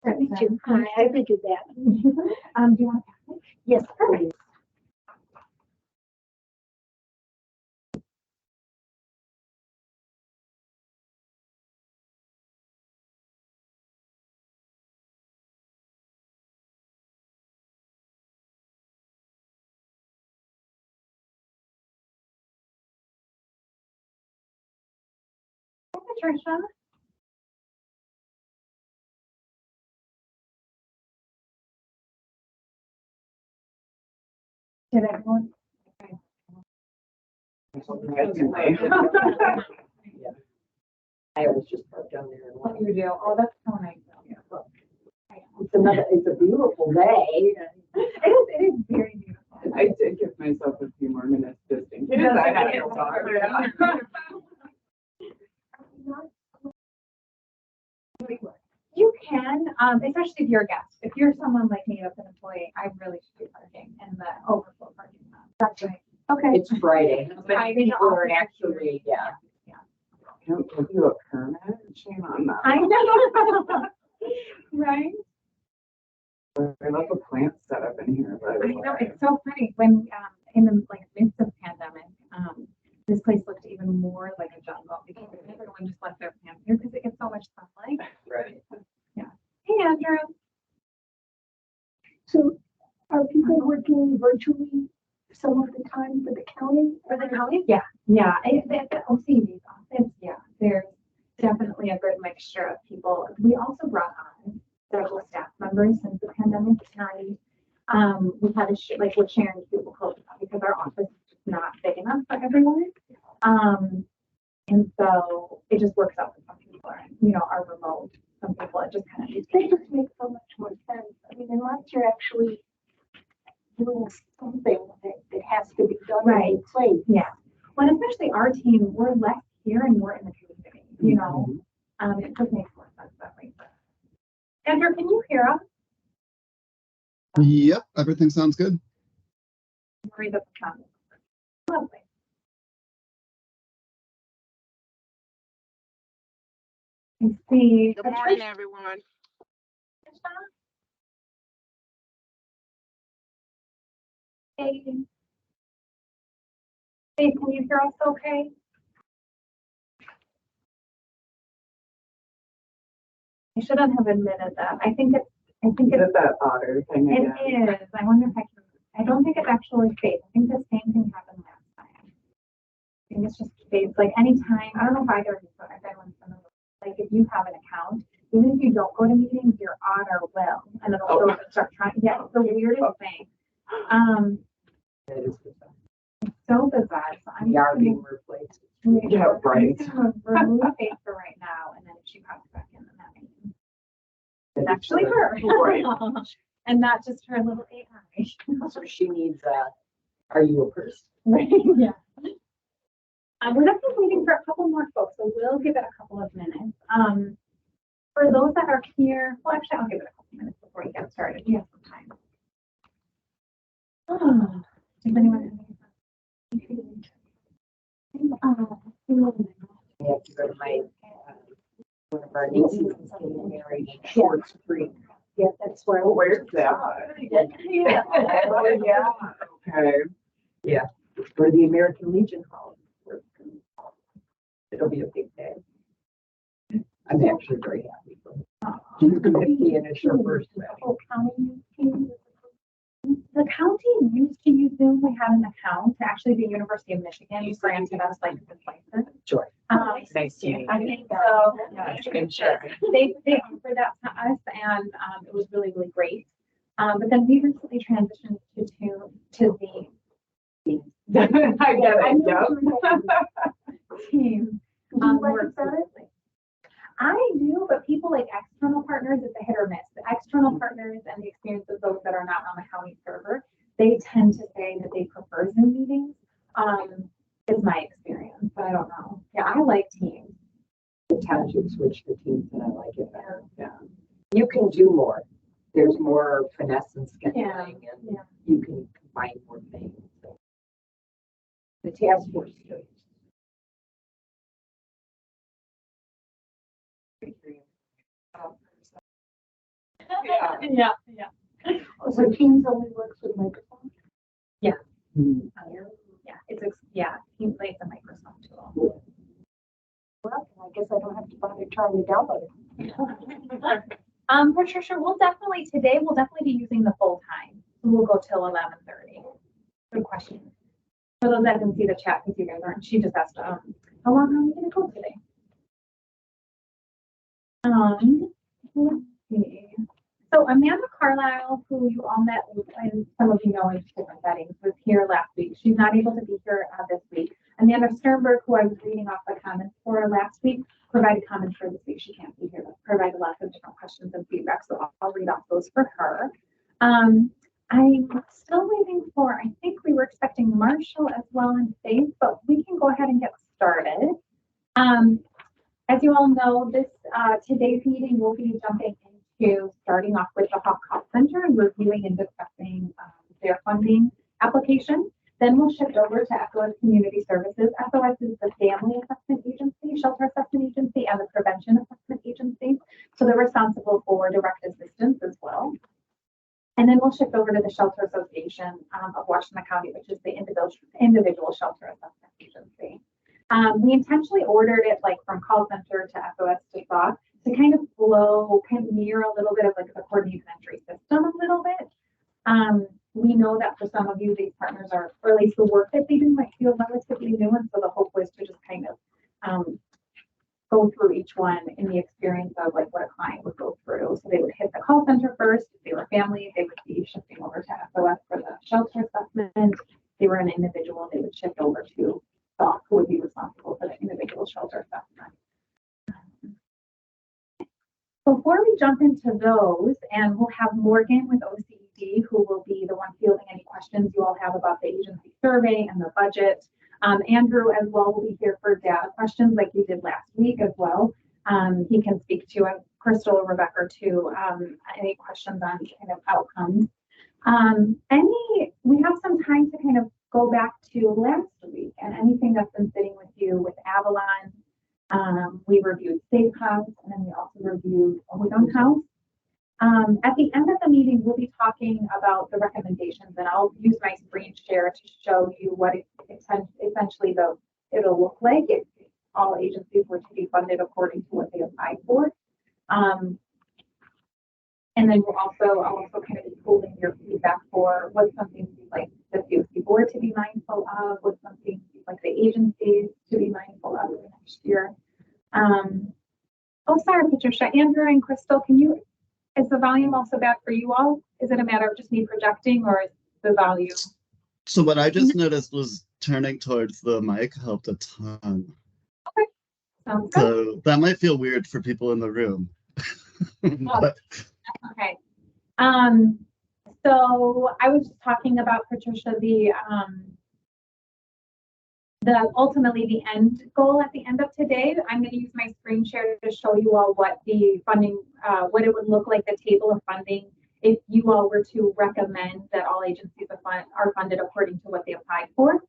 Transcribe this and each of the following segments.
Me too. Hi, I figured that. Do you want to pass it? Yes, please. Patricia? Did everyone? I was just parked down there. What do you do? Oh, that's so nice. Yeah, look. It's a beautiful day. It is very beautiful. I did give myself a few more minutes just in case I had to talk. You can, especially if you're a guest. If you're someone like me that's an employee, I really should be parking in the overflow parking lot. That's right. Okay. It's Friday. Friday, People are office actually, yeah. Don't give you a permit? Shame on that. I know. Right? I love the plant setup in here, by the I way. know, it's so funny when, in the like midst of pandemic, this place looked even more like a jungle because everyone just left their plants here because it gets so much sunlight. Right. Hey, Andrew. So are people working virtually some of the time for the county? For the county? Yeah, yeah. At the OCD's office, yeah, there's definitely a good mixture of people. We also brought on several staff members since the pandemic started. We had like we're sharing cubicles because our office is not big enough for everyone. And so it just works out for some people are, are remote. Some people it just kind of It just makes so much more sense. I mean, unless you're actually doing something that has to be done Right. in place. yeah. Well, and especially our team, we're less here and more in the community, It just makes more sense that way. Andrew, can you hear us? Yep, everything sounds good. Read the comments. Lovely. I see. Good morning, everyone. Hey. Hey, can you hear us okay? I shouldn't have admitted that. I think Is it that otter thing again? it is. I wonder if I don't think it's actually fake. I think the same thing happened last time. I think it's just fake. Like anytime, I don't know if either of you, but I've been with some of them. Like if you have an account, even if you don't go to meetings, your otter will, and it'll go start trying. Yeah, it's the weirdest thing. That is bizarre. So bizarre. So I'm We are being replaced. Yeah, right. I'm gonna remove face for right now, and then if she pops back in, then that means it's actually her. Right. And not just her little AI. So she needs are you a person? Right, yeah. We're definitely waiting for a couple more folks, so we'll give it a couple of minutes. For those that are here, well, actually, I'll give it a couple minutes before we get started. We have some time. Does anyone have any? I have to go to my one of our nieces is getting married in Shorts Creek. Yeah, that's where. Where's that? Yeah. Oh, yeah. Okay. Yeah, for the American Legion Hall. It'll be a big day. I'm actually very happy for her. She's 50 and it's her first wedding. Whole county team. The county used to use Zoom. We had an account. Actually, the University of Michigan granted us like this license. Sure. Nice to meet you. I think so. I'm sure. They offered that to us, and it was really, really great. But then we recently transitioned to the I get it, yep. team. Do you like Works it better? closely. I do, but people like external partners, it's a hit or miss. The external partners and the experience of those that are not on the county server, they tend to say that they prefer Zoom meetings. Is my experience, but I don't know. Yeah, I like Teams. The township switched the teams and I like it better. Yeah. You can do more. There's more finesse and scheduling and Yeah. you can combine more things. So. The task force too. Yeah, yeah. So Teams only works with Microsoft? Hmm. Yeah, Teams Plays a Microsoft tool. Well, I guess I don't have to bother trying to download it. Patricia, we'll definitely be using the full time. We'll go till 11:30. Good question. For those that didn't see the chat, because you guys aren't, she just asked, how long are we gonna go today? Let's see. So Amanda Carlisle, who you all met, and some of you know in different settings, was here last week. She's not able to be here this week. Amanda Sternberg, who I was reading off the comments for last week, provided comments for this week. She can't be here, but provided lots of different questions and feedback, so I'll read off those for her. I'm still waiting for, I think we were expecting Marshall as well in Faith, but we can go ahead and get started. As you all know, today's meeting will be jumping into starting off with the Hawk Cost Center and reviewing and discussing their funding application. Then we'll shift over to SOS Community Services. SOS is the Family Assessment Agency, Shelter Assessment Agency, and the Prevention Assessment Agency. So they're responsible for direct assistance as well. And then we'll shift over to the Shelter Association of Washington County, which is the individual shelter assessment agency. We intentionally ordered it like from call center to SOS to SOC to kind of mirror a little bit of like the coordinated entry system a little bit. We know that for some of you, these partners are, or at least the work that they do might feel relatively new. And so the hope was to just kind of go through each one in the experience of like what a client would go through. So they would hit the call center first. If they were family, they would be shifting over to SOS for the shelter assessment. If they were an individual, they would shift over to SOC, who would be responsible for the individual shelter assessment. Before we jump into those, and we'll have Morgan with OCED, who will be the one fielding any questions you all have about the agency survey and the budget. Andrew as well will be here for data questions like we did last week as well. He can speak to, and Crystal or Rebecca too, any questions on kind of outcomes. We have some time to kind of go back to last week and anything that's been sitting with you with Avalon. We reviewed Safe House, and then we also reviewed Ozone House. At the end of the meeting, we'll be talking about the recommendations, and I'll use my screen share to show you what essentially it'll look like if all agencies were to be funded according to what they applied for. And then I'll also kind of be pulling your feedback for what's something you'd like the COC board to be mindful of, what's something you'd like the agencies to be mindful of next year. Oh, sorry, Patricia. Andrew and Crystal, is the volume also bad for you all? Is it a matter of just me projecting, or is the volume? So what I just noticed was turning towards the mic helped a ton. Okay, sounds good. So that might feel weird for people in the room. But Okay. So I was just talking about, Patricia, ultimately the end goal at the end of today. I'm going to use my screen share to show you all what the funding, what it would look like, the table of funding, if you all were to recommend that all agencies are funded according to what they applied for.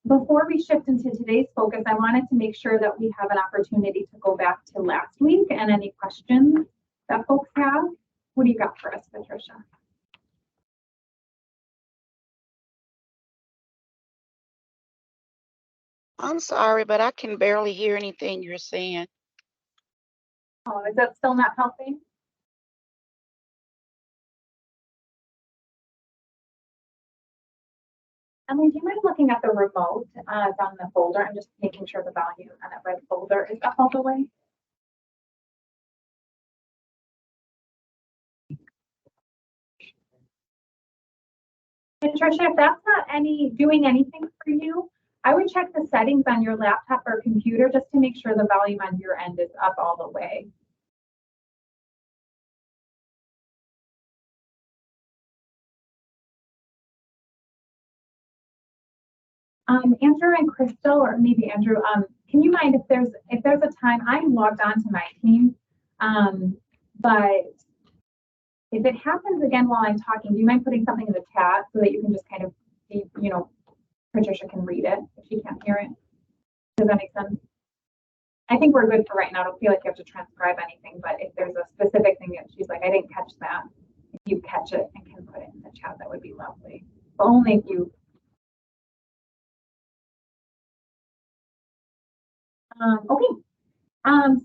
Before we shift into today's focus, I wanted to make sure that we have an opportunity to go back to last week and any questions that folks have. What do you got for us, Patricia? I'm sorry, but I can barely hear anything you're saying. Oh, is that still not helping? Emily, do you mind looking at the remote on the folder? I'm just making sure the volume on that red folder is up all the way. Patricia, if that's not doing anything for you, I would check the settings on your laptop or computer just to make sure the volume on your end is up all the way. Andrew and Crystal, or maybe Andrew, can you mind if there's a time I'm logged on to my team, but if it happens again while I'm talking, do you mind putting something in the chat so that you can just kind of see, Patricia can read it if she can't hear it? Does that make sense? I think we're good for right now. I don't feel like you have to transcribe anything, but if there's a specific thing that she's like, I didn't catch that, if you catch it and can put it in the chat, that would be lovely. But only if you. Okay.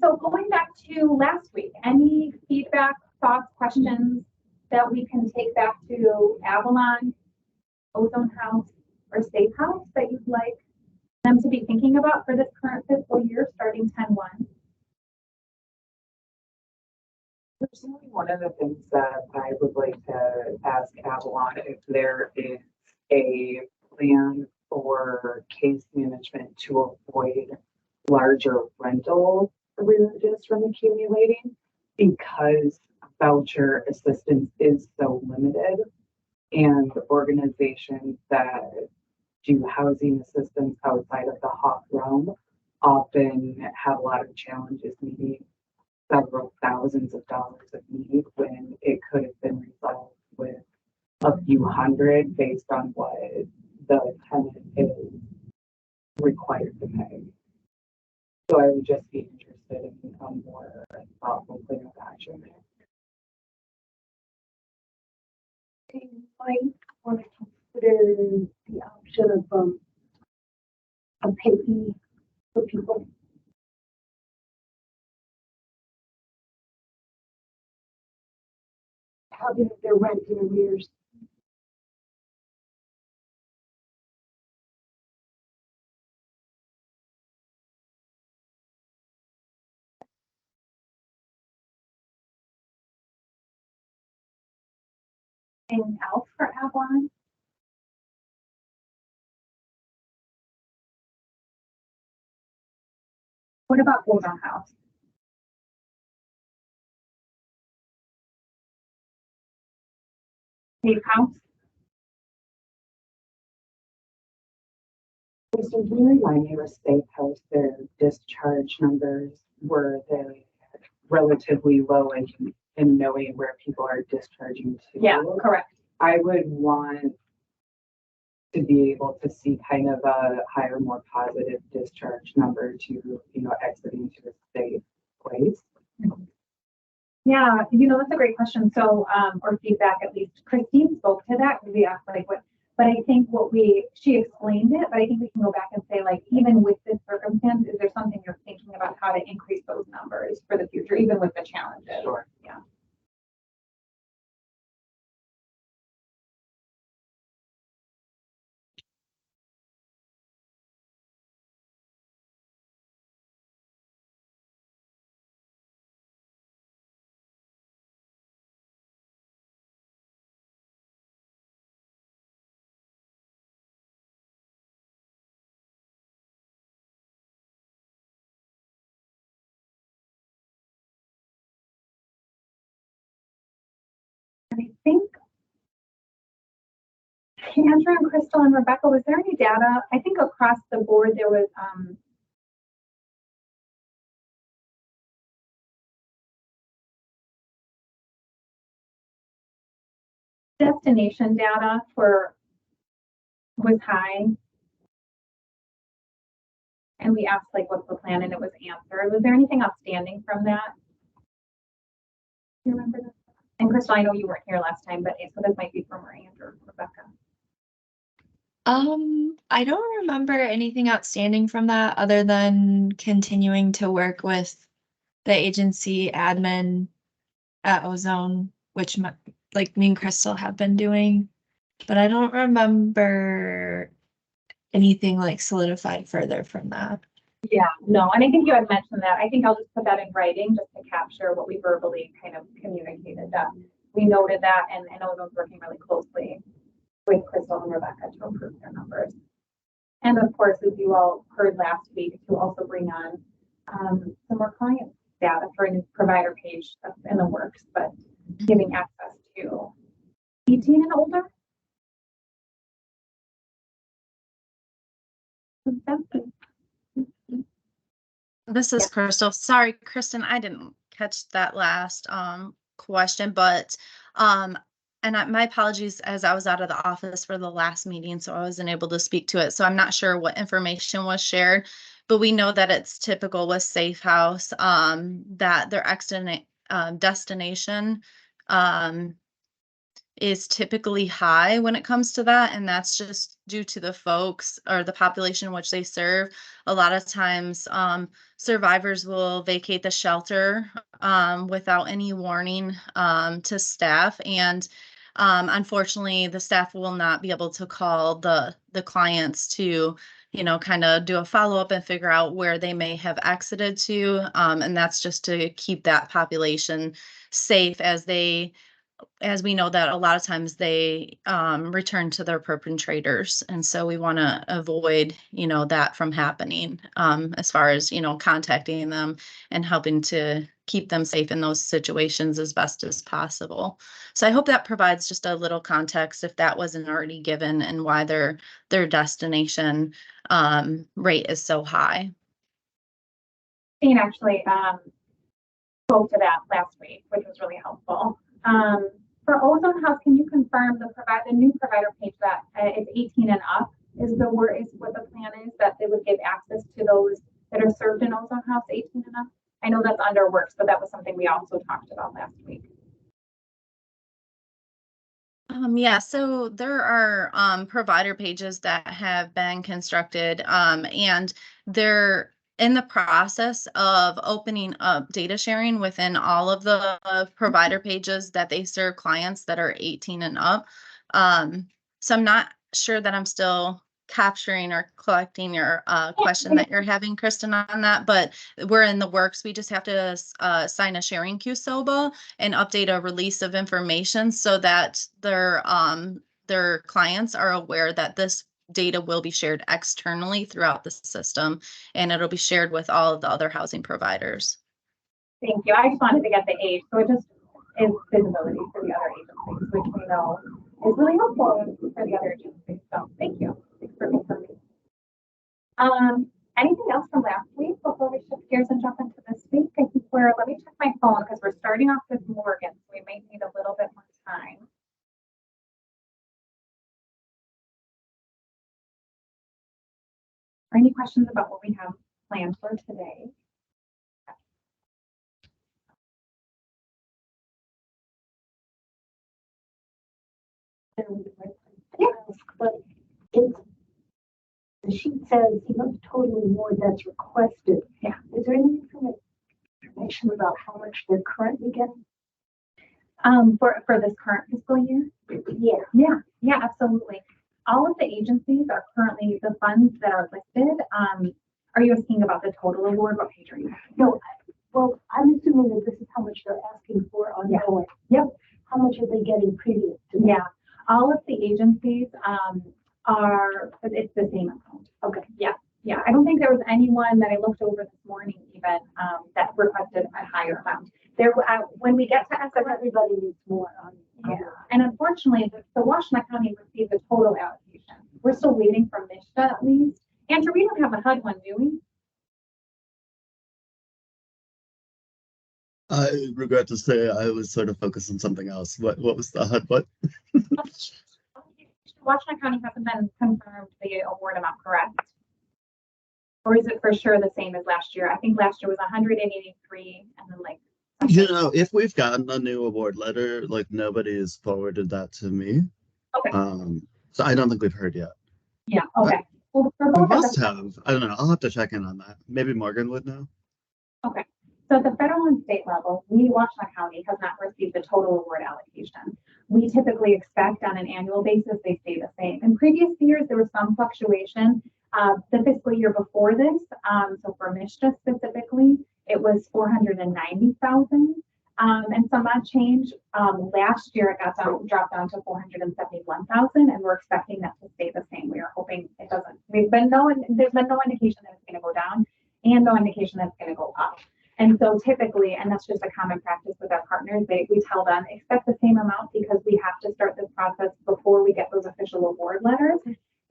So going back to last week, any feedback, thoughts, questions that we can take back to Avalon, Ozone House, or Safe House that you'd like them to be thinking about for this current fiscal year starting 10/1? Personally, one of the things that I would like to ask Avalon if there is a plan for case management to avoid larger rental arrearages from accumulating, because voucher assistance is so limited, and organizations that do housing assistance outside of the Hawk realm often have a lot of challenges meeting several thousands of dollars of need when it could have been resolved with a few hundred based on what the tenant is required to pay. So I would just be interested in a more thoughtful plan of action there. You might want to consider the option of a payee for people. Having their rent in arrears. Anything else for Avalon? What about Ozone House? Safe House? So can you remind me with Safe House, their discharge numbers, were they relatively low in knowing where people are discharging to? Yeah, correct. I would want to be able to see kind of a higher, more positive discharge number to, exiting to a safe place. Yeah, that's a great question. So, or feedback at least. Christine spoke to that. We asked but I think she explained it, but I think we can go back and say, like, even with this circumstance, is there something you're thinking about how to increase those numbers for the future, even with the challenges? Sure. Yeah. I think Andrew and Crystal and Rebecca, was there any data? I think across the board there was destination data was high. And we asked like what's the plan and it was answered. Was there anything outstanding from that? Do you remember this? And Crystal, I know you weren't here last time, but so this might be from Andrew or Rebecca. I don't remember anything outstanding from that other than continuing to work with the agency admin at Ozone, which like me and Crystal have been doing, but I don't remember anything like solidified further from that. Yeah, no, and I think you had mentioned that. I think I'll just put that in writing just to capture what we verbally kind of communicated, that we noted that, and Ozone's working really closely with Crystal and Rebecca to improve their numbers. And of course, as you all heard last week, to also bring on some more client data for a new provider page that's in the works, but giving access to 18 and older. This is Crystal. Sorry, Kristen, I didn't catch that last question, but my apologies, as I was out of the office for the last meeting, so I wasn't able to speak to it. So I'm not sure what information was shared, but we know that it's typical with Safe House, that their destination, is typically high when it comes to that. And that's just due to the folks or the population which they serve. A lot of times, survivors will vacate the shelter, without any warning, to staff. And unfortunately, the staff will not be able to call the clients to, kind of do a follow-up and figure out where they may have exited to. And that's just to keep that population safe as we know that a lot of times they return to their perpetrators. And so we want to avoid, that from happening, as far as, contacting them and helping to keep them safe in those situations as best as possible. So I hope that provides just a little context if that wasn't already given and why their destination rate is so high. Christine actually spoke to that last week, which was really helpful. For Ozone House, can you confirm the new provider page that is 18 and up is what the plan is, that they would give access to those that are served in Ozone House 18 and up? I know that's under works, but that was something we also talked about last week. Yeah, so there are provider pages that have been constructed, and they're in the process of opening up data sharing within all of the provider pages that they serve clients that are 18 and up. So I'm not sure that I'm still capturing or collecting your question that you're having, Kristen, on that, but we're in the works. We just have to sign a sharing QSOBA and update a release of information so that their clients are aware that this data will be shared externally throughout the system, and it'll be shared with all of the other housing providers. Thank you. I just wanted to get the age, so it just is visibility for the other agencies, which we know is really helpful for the other agencies. So thank you. Thanks for confirming. Anything else from last week before we shift gears and jump into this week? I think let me check my phone because we're starting off with Morgan, so we might need a little bit more time. Are any questions about what we have planned for today? Yes, but the sheet says, total award that's requested. Yeah. Is there any information about how much they're currently getting? For this current fiscal year? Yeah, absolutely. All of the agencies are currently the funds that are listed. Are you asking about the total award? What page are you? No, well, I'm assuming that this is how much they're asking for ongoing. Yep. How much are they getting previous to that? Yeah, all of the agencies it's the same amount. Okay. Yeah. I don't think there was anyone that I looked over this morning even that requested a higher amount. There, when we get to Because everybody needs more on. and unfortunately, the Washtenaw County received the total allocation. We're still waiting for MISHDA at least. Andrew, we don't have a HUD one, do we? I regret to say I was sort of focused on something else. What was the HUD? What? Washtenaw County hasn't been confirmed the award amount, correct? Or is it for sure the same as last year? I think last year was 183 and then like. If we've gotten a new award letter, like nobody's forwarded that to me. Okay. So I don't think we've heard yet. Yeah, okay. Well, for We both of must them, have. I don't know. I'll have to check in on that. Maybe Morgan would know. okay. So at the federal and state level, Washtenaw County has not received the total award allocation. We typically expect on an annual basis, they stay the same. In previous years, there was some fluctuation. The fiscal year before this, so for MISHDA specifically, it was 490,000. And some odd change. Last year it dropped down to 471,000, and we're expecting that to stay the same. We are hoping it doesn't. There's been no indication that it's going to go down, and no indication that it's going to go up. And so typically, and that's just a common practice with our partners, we tell them expect the same amount because we have to start this process before we get those official award letters.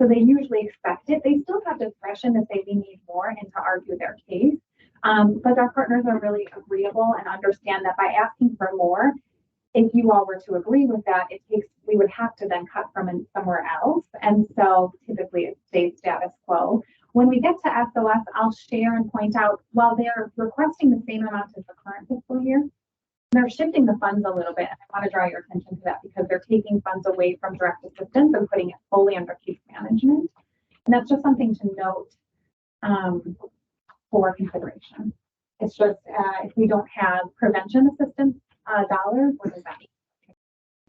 So they usually expect it. They still have discretion to say we need more and to argue their case. But our partners are really agreeable and understand that by asking for more, if you all were to agree with that, we would have to then cut from somewhere else. And so typically it stays status quo. when we get to SOS, I'll share and point out, while they're requesting the same amount as the current fiscal year, they're shifting the funds a little bit. And I want to draw your attention to that because they're taking funds away from direct assistance and putting it fully under case management. And that's just something to note for consideration. It's just if we don't have prevention assistance dollars, what does that mean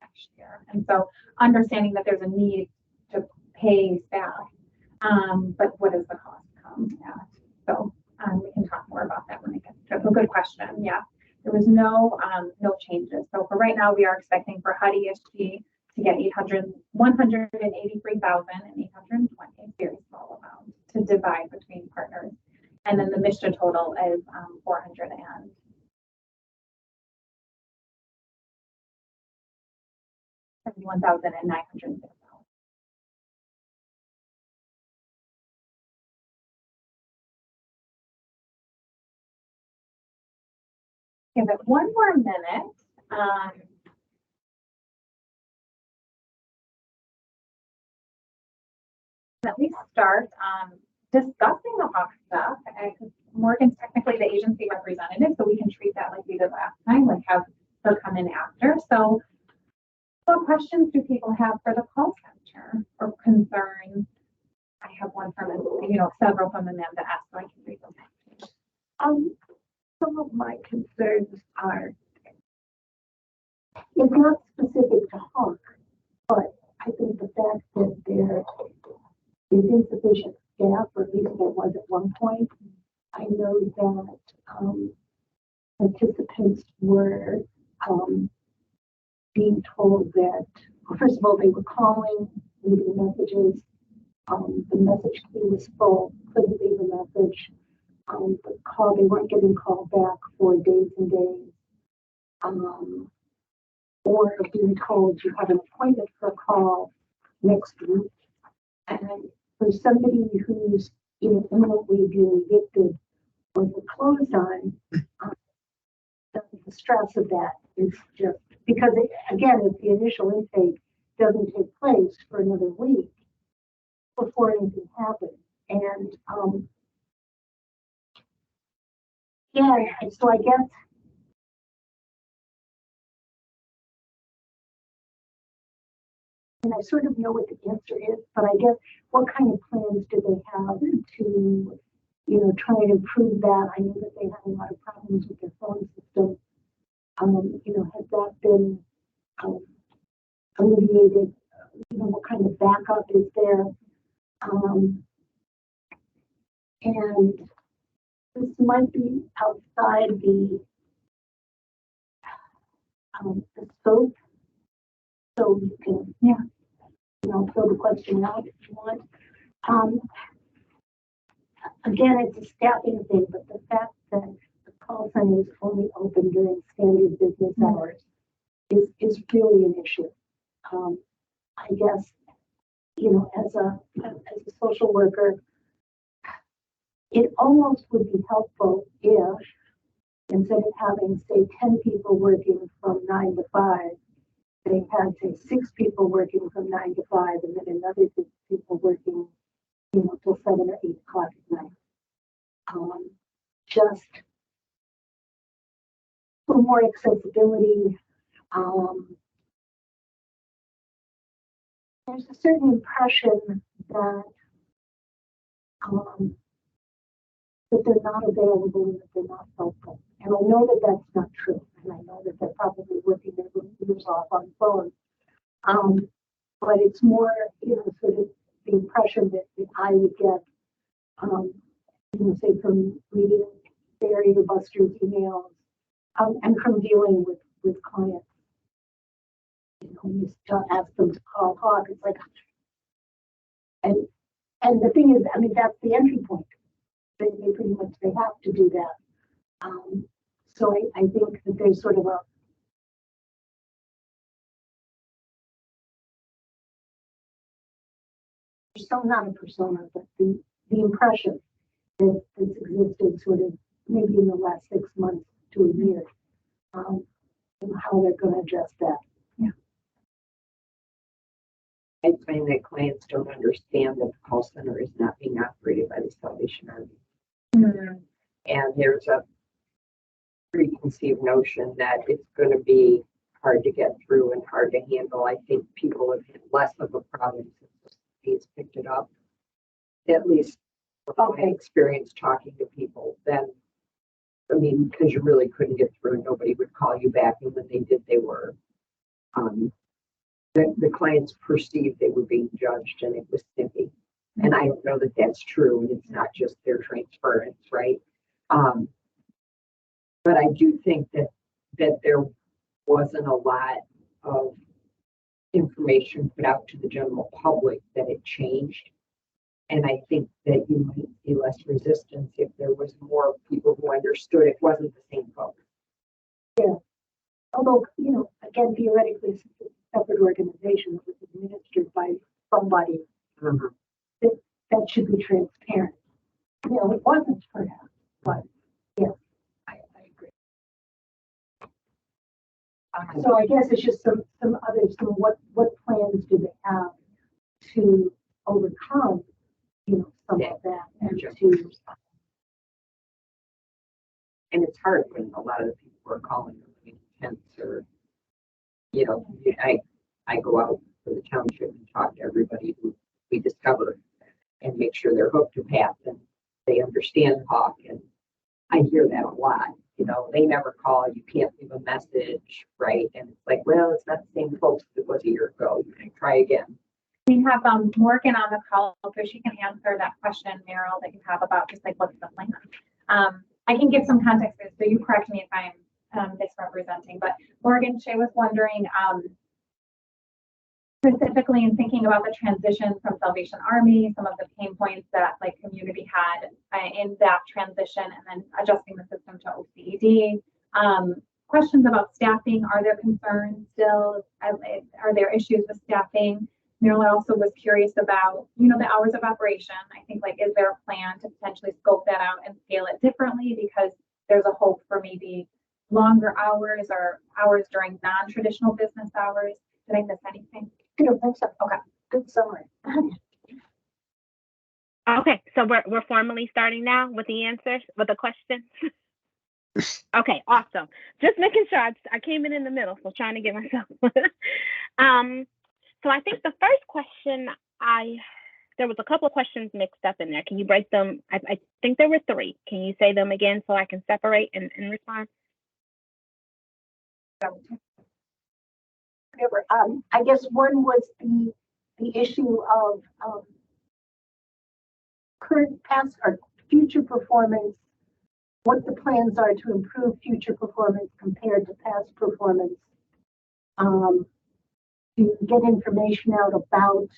next year? And so understanding that there's a need to pay staff, but what does the cost come at? So we can talk more about that when it gets to it. A good question. Yeah, there was no changes. So for right now, we are expecting for HUD ESG to get 183,820, very small amount to divide between partners. And then the MSHA total is 471,906. Give it one more minute. At least start discussing the Hawk stuff. And Morgan's technically the agency representative, so we can treat that like we did last time, like have her come in after. So what questions do people have for the call center or concerns? I have one from, several from Amanda asked, so I can read them. Some of my concerns are, it's not specific to Hawk, but I think the fact that there is insufficient staff, or at least there was at one point. I know that participants were being told that, well, first of all, they were calling, leaving messages. The message queue was full, couldn't leave a message. They weren't getting called back for days and days. Or being told you have an appointment for a call next week. And for somebody who's imminently being evicted or foreclosed on, the stress of that is just because, again, if the initial intake doesn't take place for another week before anything happens. And so I guess and I sort of know what the answer is, but I guess what kind of plans do they have to, try and improve that? I know that they had a lot of problems with their phone system. Has that been alleviated? What kind of backup is there? And this might be outside the scope, so you can, fill the question out if you want. Again, it's a staffing thing, but the fact that the call center is only open during standard business hours is really an issue. I guess, as a social worker, it almost would be helpful if instead of having, say, 10 people working from 9 to 5, they had, say, 6 people working from 9 to 5, and then another 6 people working, till 7 or 8 o'clock at night. Just for more accessibility. There's a certain impression that that they're not available and that they're not helpful. And I know that that's not true. And I know that they're probably working their ears off on the phone. But it's more, sort of the impression that I would get, say from reading Barry or Buster's emails, and from dealing with clients. You still ask them to call Hawk. It's like, and the thing is, that's the entry point. They pretty much, they have to do that. So I think that there's sort of a not a persona, but the impression that's existed sort of maybe in the last 6 months to a year, and how they're going to address that. I find that clients don't understand that the call center is not being operated by the Salvation Army. Hmm. And there's a preconceived notion that it's going to be hard to get through and hard to handle. I think people have had less of a problem since he's picked it up. At least from my experience talking to people, then, I mean, because you really couldn't get through, nobody would call you back, and when they did, they were, the clients perceived they were being judged, and it was snippy. And I don't know that that's true, and it's not just their transference, right? But I do think that there wasn't a lot of information put out to the general public that it changed. And I think that you might see less resistance if there was more people who understood it wasn't the same folks. Although, you know, again, theoretically, it's a separate organization that was administered by somebody that should be transparent. You know, it wasn't perhaps, but yes, I agree. So I guess it's just some what plans do they have to overcome, you know, some of that and to. And it's hard when a lot of the people who are calling them intense or, you know, I go out for the township and talk to everybody who we discover and make sure they're hooked to PATH and they understand Hawk. And I hear that a lot. You know, they never call, you can't leave a message, right? And it's like, well, it's not the same folks as it was a year ago. You can try again. We have Morgan on the call, so she can answer that question, Meryl, that you have about just like what's the plan. I can give some context, so you correct me if I'm misrepresenting, but Morgan Shea was wondering specifically in thinking about the transition from Salvation Army, some of the pain points that like community had in that transition, and then adjusting the system to OCED. Questions about staffing, are there concerns still? Are there issues with staffing? Meryl also was curious about, you know, the hours of operation. I think like, is there a plan to potentially scope that out and scale it differently? Because there's a hope for maybe longer hours or hours during non-traditional business hours. Did I miss anything? I don't think so. Okay, good summary. Okay, so we're formally starting now with the answers, with the questions. Okay, awesome. Just making sure I came in the middle, so trying to get myself. So I think the first question, there was a couple of questions mixed up in there. Can you break them? I think there were 3. Can you say them again so I can separate and respond? I guess one was the issue of current, past, or future performance, what the plans are to improve future performance compared to past performance. To get information out about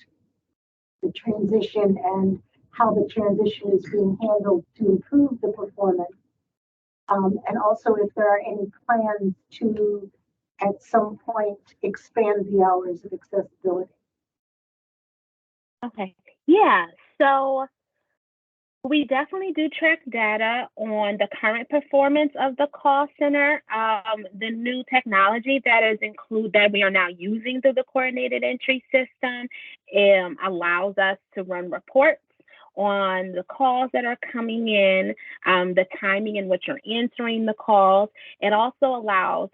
the transition and how the transition is being handled to improve the performance. And also if there are any plans to, at some point, expand the hours of accessibility. Okay, yeah, so we definitely do track data on the current performance of the call center. The new technology that we are now using through the coordinated entry system allows us to run reports on the calls that are coming in, the timing in which you're answering the calls. It also allows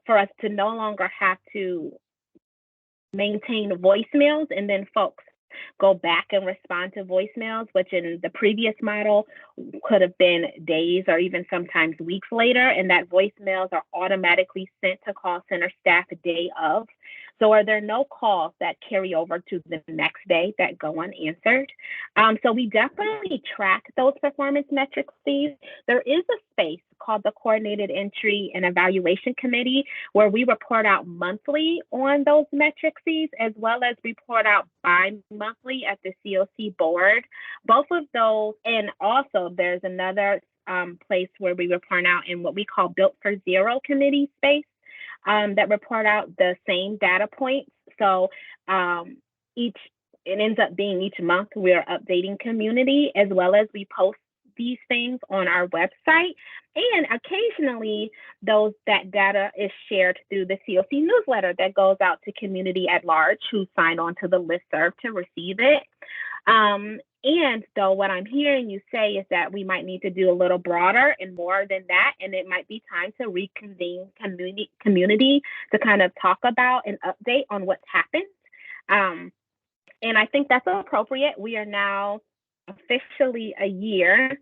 for us to no longer have to maintain voicemails and then folks go back and respond to voicemails, which in the previous model could have been days or even sometimes weeks later, and that voicemails are automatically sent to call center staff a day of. So are there no calls that carry over to the next day that go unanswered? So we definitely track those performance metrics. There is a space called the Coordinated Entry and Evaluation Committee, where we report out monthly on those metrics, as well as report out bi-monthly at the COC board. Both of those, and also there's another place where we report out in what we call Built for Zero committee space that report out the same data points. So it ends up being each month we're updating community, as well as we post these things on our website. And occasionally, that data is shared through the COC newsletter that goes out to community at large who sign on to the listserv to receive it. And though what I'm hearing you say is that we might need to do a little broader and more than that, and it might be time to reconvene community to kind of talk about and update on what's happened. And I think that's appropriate. We are now officially a year,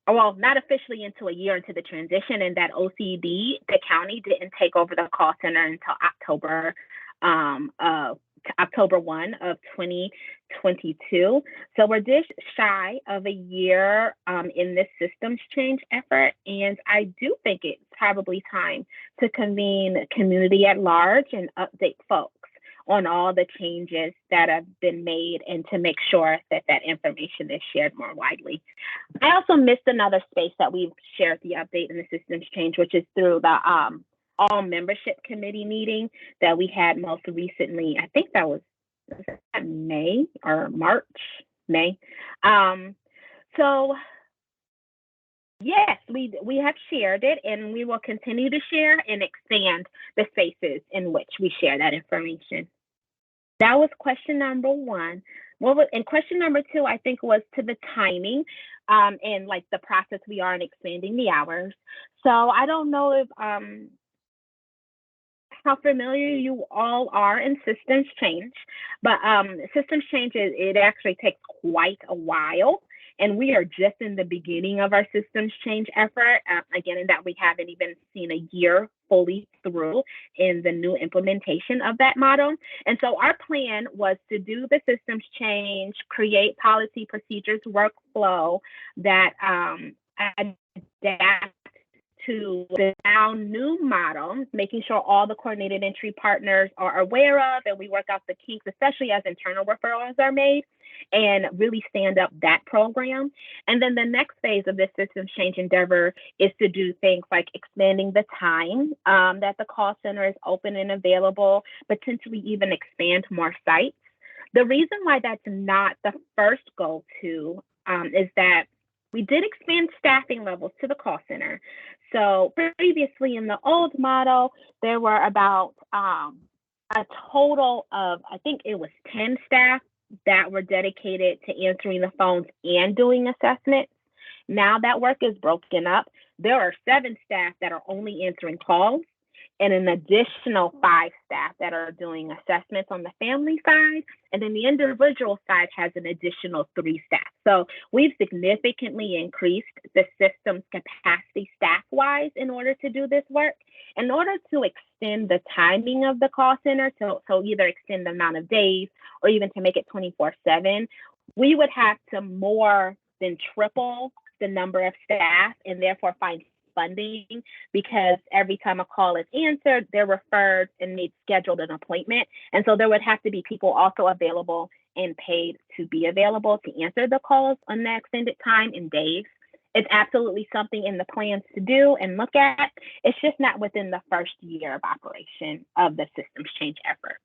well, not officially into a year into the transition, and that OCD, the county, didn't take over the call center until October 1 of 2022. So we're just shy of a year in this systems change effort. And I do think it's probably time to convene community at large and update folks on all the changes that have been made and to make sure that that information is shared more widely. I also missed another space that we've shared the update in the systems change, which is through the all membership committee meeting that we had most recently. I think that was May or March, May. So yes, we have shared it, and we will continue to share and expand the spaces in which we share that information. That was question number one. And question number two, I think, was to the timing and like the process we are in expanding the hours. So I don't know if how familiar you all are in systems change, but systems change, it actually takes quite a while. And we are just in the beginning of our systems change effort, again, in that we haven't even seen a year fully through in the new implementation of that model. And so our plan was to do the systems change, create policy, procedures, workflow that adapt to the now new model, making sure all the coordinated entry partners are aware of, and we work out the kinks, especially as internal referrals are made, and really stand up that program. And then the next phase of this systems change endeavor is to do things like expanding the time that the call center is open and available, potentially even expand more sites. The reason why that's not the first go-to is that we did expand staffing levels to the call center. So previously in the old model, there were about a total of, I think it was 10 staff that were dedicated to answering the phones and doing assessments. Now that work is broken up. There are 7 staff that are only answering calls, and an additional 5 staff that are doing assessments on the family side. And then the individual side has an additional 3 staff. So we've significantly increased the system's capacity staff-wise in order to do this work. In order to extend the timing of the call center, so either extend the amount of days or even to make it 24/7, we would have to more than triple the number of staff and therefore find funding, because every time a call is answered, they're referred and they've scheduled an appointment. And so there would have to be people also available and paid to be available to answer the calls on that extended time in days. It's absolutely something in the plans to do and look at. It's just not within the first year of operation of the systems change effort.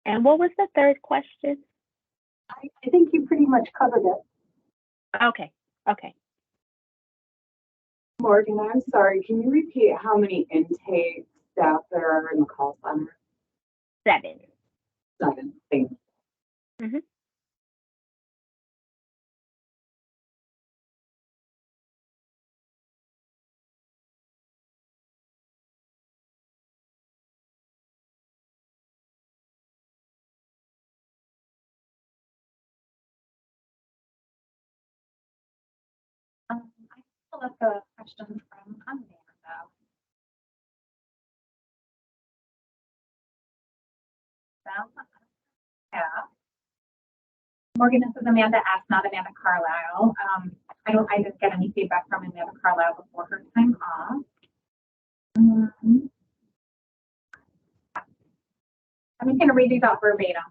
And what was the third question? I think you pretty much covered it. Okay. Morgan, I'm sorry, can you repeat how many intake staff there are in the call center? 7. 7, thank you. Mm-hmm. I pulled up a question from Amanda. Yeah. Morgan, this is Amanda S., not Amanda Carlisle. I didn't get any feedback from Amanda Carlisle before her time off. I'm just going to read these out verbatim.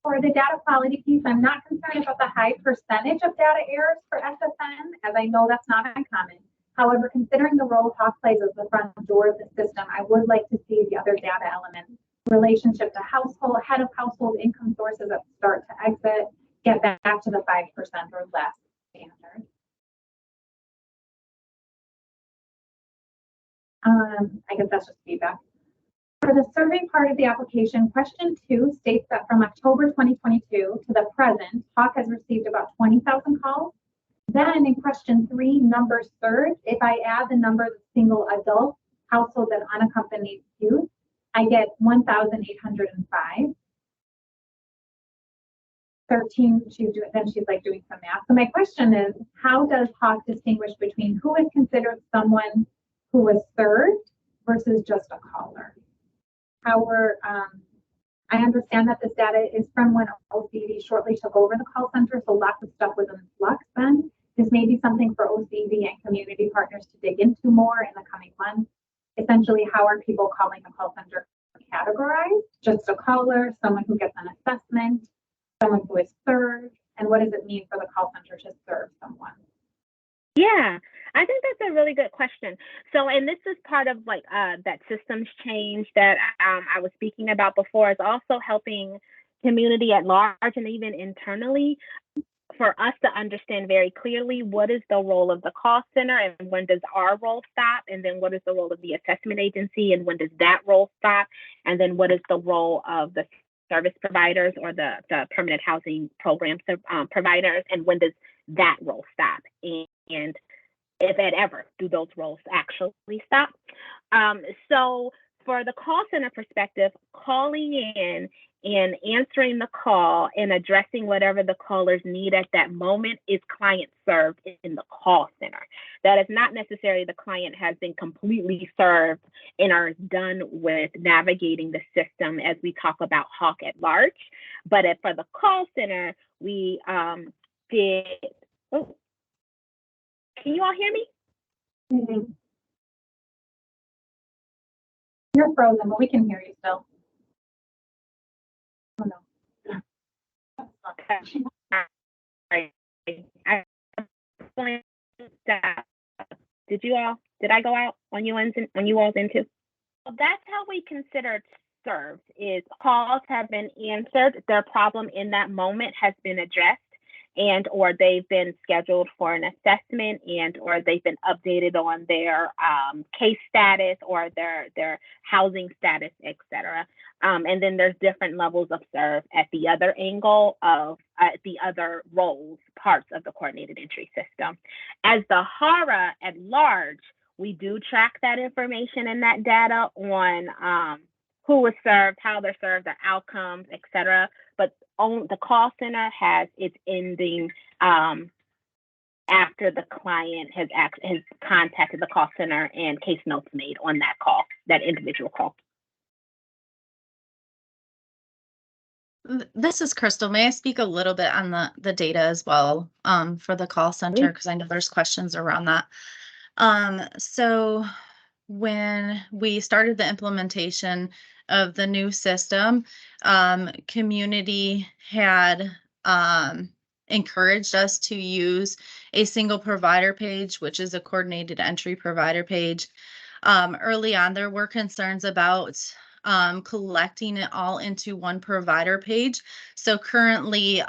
For the data quality piece, I'm not concerned about the high percentage of data errors for SSN, as I know that's not uncommon. However, considering the role HAWK plays as the front door of the system, I would like to see the other data elements, relationship to household, head of household income sources at start to exit, get back to the 5% or less standard. I guess that's just feedback. For the survey part of the application, question 2 states that from October 2022 to the present, Hawk has received about 20,000 calls. Then in question 3, number served, if I add the number of single adult households and unaccompanied youth, I get 1,805. 13, she's like doing some math. So my question is, how does Hawk distinguish between who is considered someone who was served versus just a caller? I understand that this data is from when OCD shortly took over the call center, so lots of stuff was in flux then. This may be something for OCD and community partners to dig into more in the coming months. Essentially, how are people calling the call center categorized? Just a caller, someone who gets an assessment, someone who is served, and what does it mean for the call center to serve someone? Yeah, I think that's a really good question. So, and this is part of like that systems change that I was speaking about before, is also helping community at large and even internally for us to understand very clearly what is the role of the call center and when does our role stop, and then what is the role of the assessment agency and when does that role stop, and then what is the role of the service providers or the permanent housing program providers, and when does that role stop, and if it ever do those roles actually stop. So for the call center perspective, calling in and answering the call and addressing whatever the callers need at that moment is client served in the call center. That is not necessarily the client has been completely served and are done with navigating the system as we talk about Hawk at large. But for the call center, we did, oh, can you all hear me? Mm-hmm. You're frozen, but we can hear you still. Oh no. Okay. All right. Did I go out on you all's end too? So that's how we consider served, is calls have been answered, their problem in that moment has been addressed, and or they've been scheduled for an assessment, and or they've been updated on their case status or their housing status, etc. And then there's different levels of serve at the other angle of the other roles, parts of the coordinated entry system. As the HARA at large, we do track that information and that data on who was served, how they're served, their outcomes, etc. But the call center has its ending after the client has contacted the call center and case notes made on that call, that individual call. This is Crystal. May I speak a little bit on the data as well for the call center, because I know there's questions around that. So when we started the implementation of the new system, community had encouraged us to use a single provider page, which is a coordinated entry provider page. Early on, there were concerns about collecting it all into one provider page. So currently,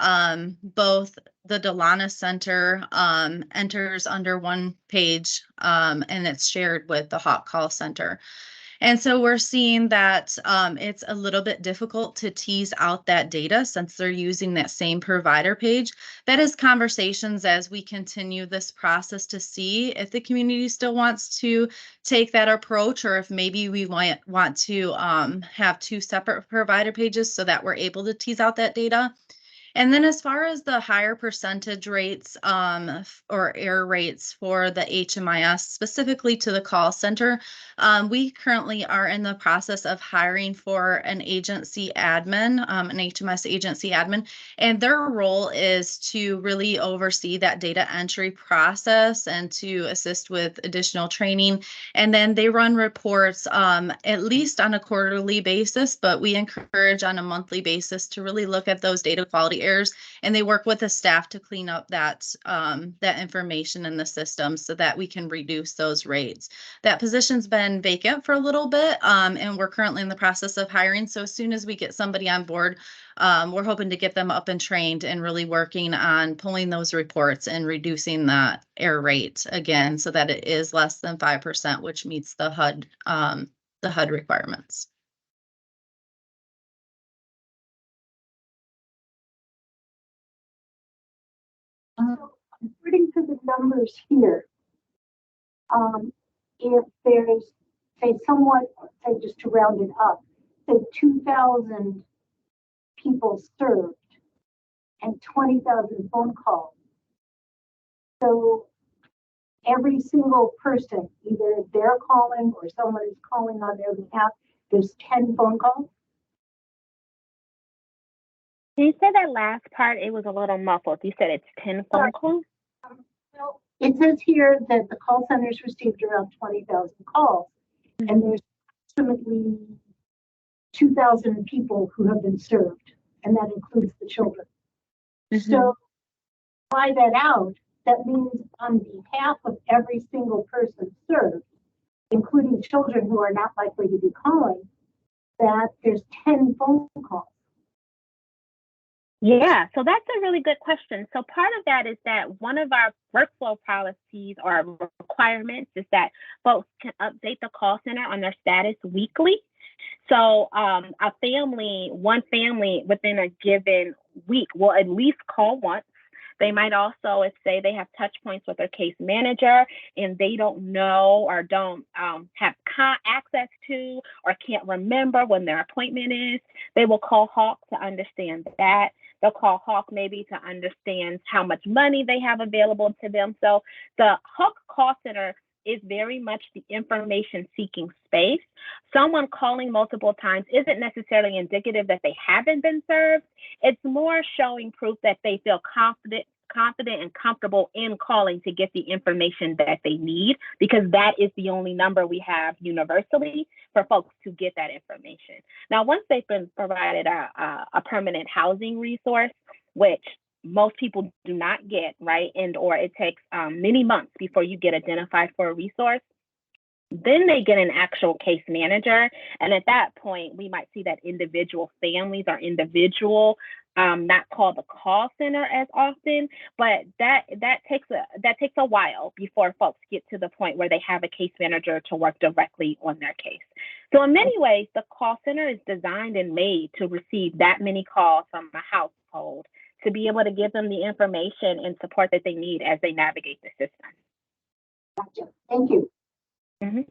both the Delana Center enters under one page, and it's shared with the Hawk Call Center. And so we're seeing that it's a little bit difficult to tease out that data since they're using that same provider page. That is conversations as we continue this process to see if the community still wants to take that approach, or if maybe we want to have two separate provider pages so that we're able to tease out that data. And then as far as the higher percentage rates or error rates for the HMIS, specifically to the call center, we currently are in the process of hiring for an agency admin, an HMIS agency admin, and their role is to really oversee that data entry process and to assist with additional training. And then they run reports at least on a quarterly basis, but we encourage on a monthly basis to really look at those data quality errors, and they work with the staff to clean up that information in the system so that we can reduce those rates. That position's been vacant for a little bit, and we're currently in the process of hiring. So as soon as we get somebody on board, we're hoping to get them up and trained and really working on pulling those reports and reducing that error rate again so that it is less than 5%, which meets the HUD requirements. According to the numbers here, if there's, say, somewhat, say, just to round it up, say 2,000 people served and 20,000 phone calls. So every single person, either they're calling or someone is calling on their behalf, there's 10 phone calls. Can you say that last part? It was a little muffled. You said it's 10 phone calls? Well, it says here that the call centers received around 20,000 calls, and there's approximately 2,000 people who have been served, and that includes the children. So, by that out, that means on behalf of every single person served, including children who are not likely to be calling, that there's 10 phone calls. Yeah, so that's a really good question. So part of that is that one of our workflow policies or requirements is that folks can update the call center on their status weekly. So one family within a given week will at least call once. They might also, if say they have touch points with their case manager and they don't know or don't have access to or can't remember when their appointment is, they will call Hawk to understand that. They'll call Hawk maybe to understand how much money they have available to them. So the Hawk call center is very much the information seeking space. Someone calling multiple times isn't necessarily indicative that they haven't been served. It's more showing proof that they feel confident and comfortable in calling to get the information that they need, because that is the only number we have universally for folks to get that information. Now, once they've been provided a permanent housing resource, which most people do not get, right? And or it takes many months before you get identified for a resource. Then they get an actual case manager. And at that point, we might see that individual families or individual, not call the call center as often, but that takes a while before folks get to the point where they have a case manager to work directly on their case. So in many ways, the call center is designed and made to receive that many calls from a household, to be able to give them the information and support that they need as they navigate the system. Gotcha. Thank you. I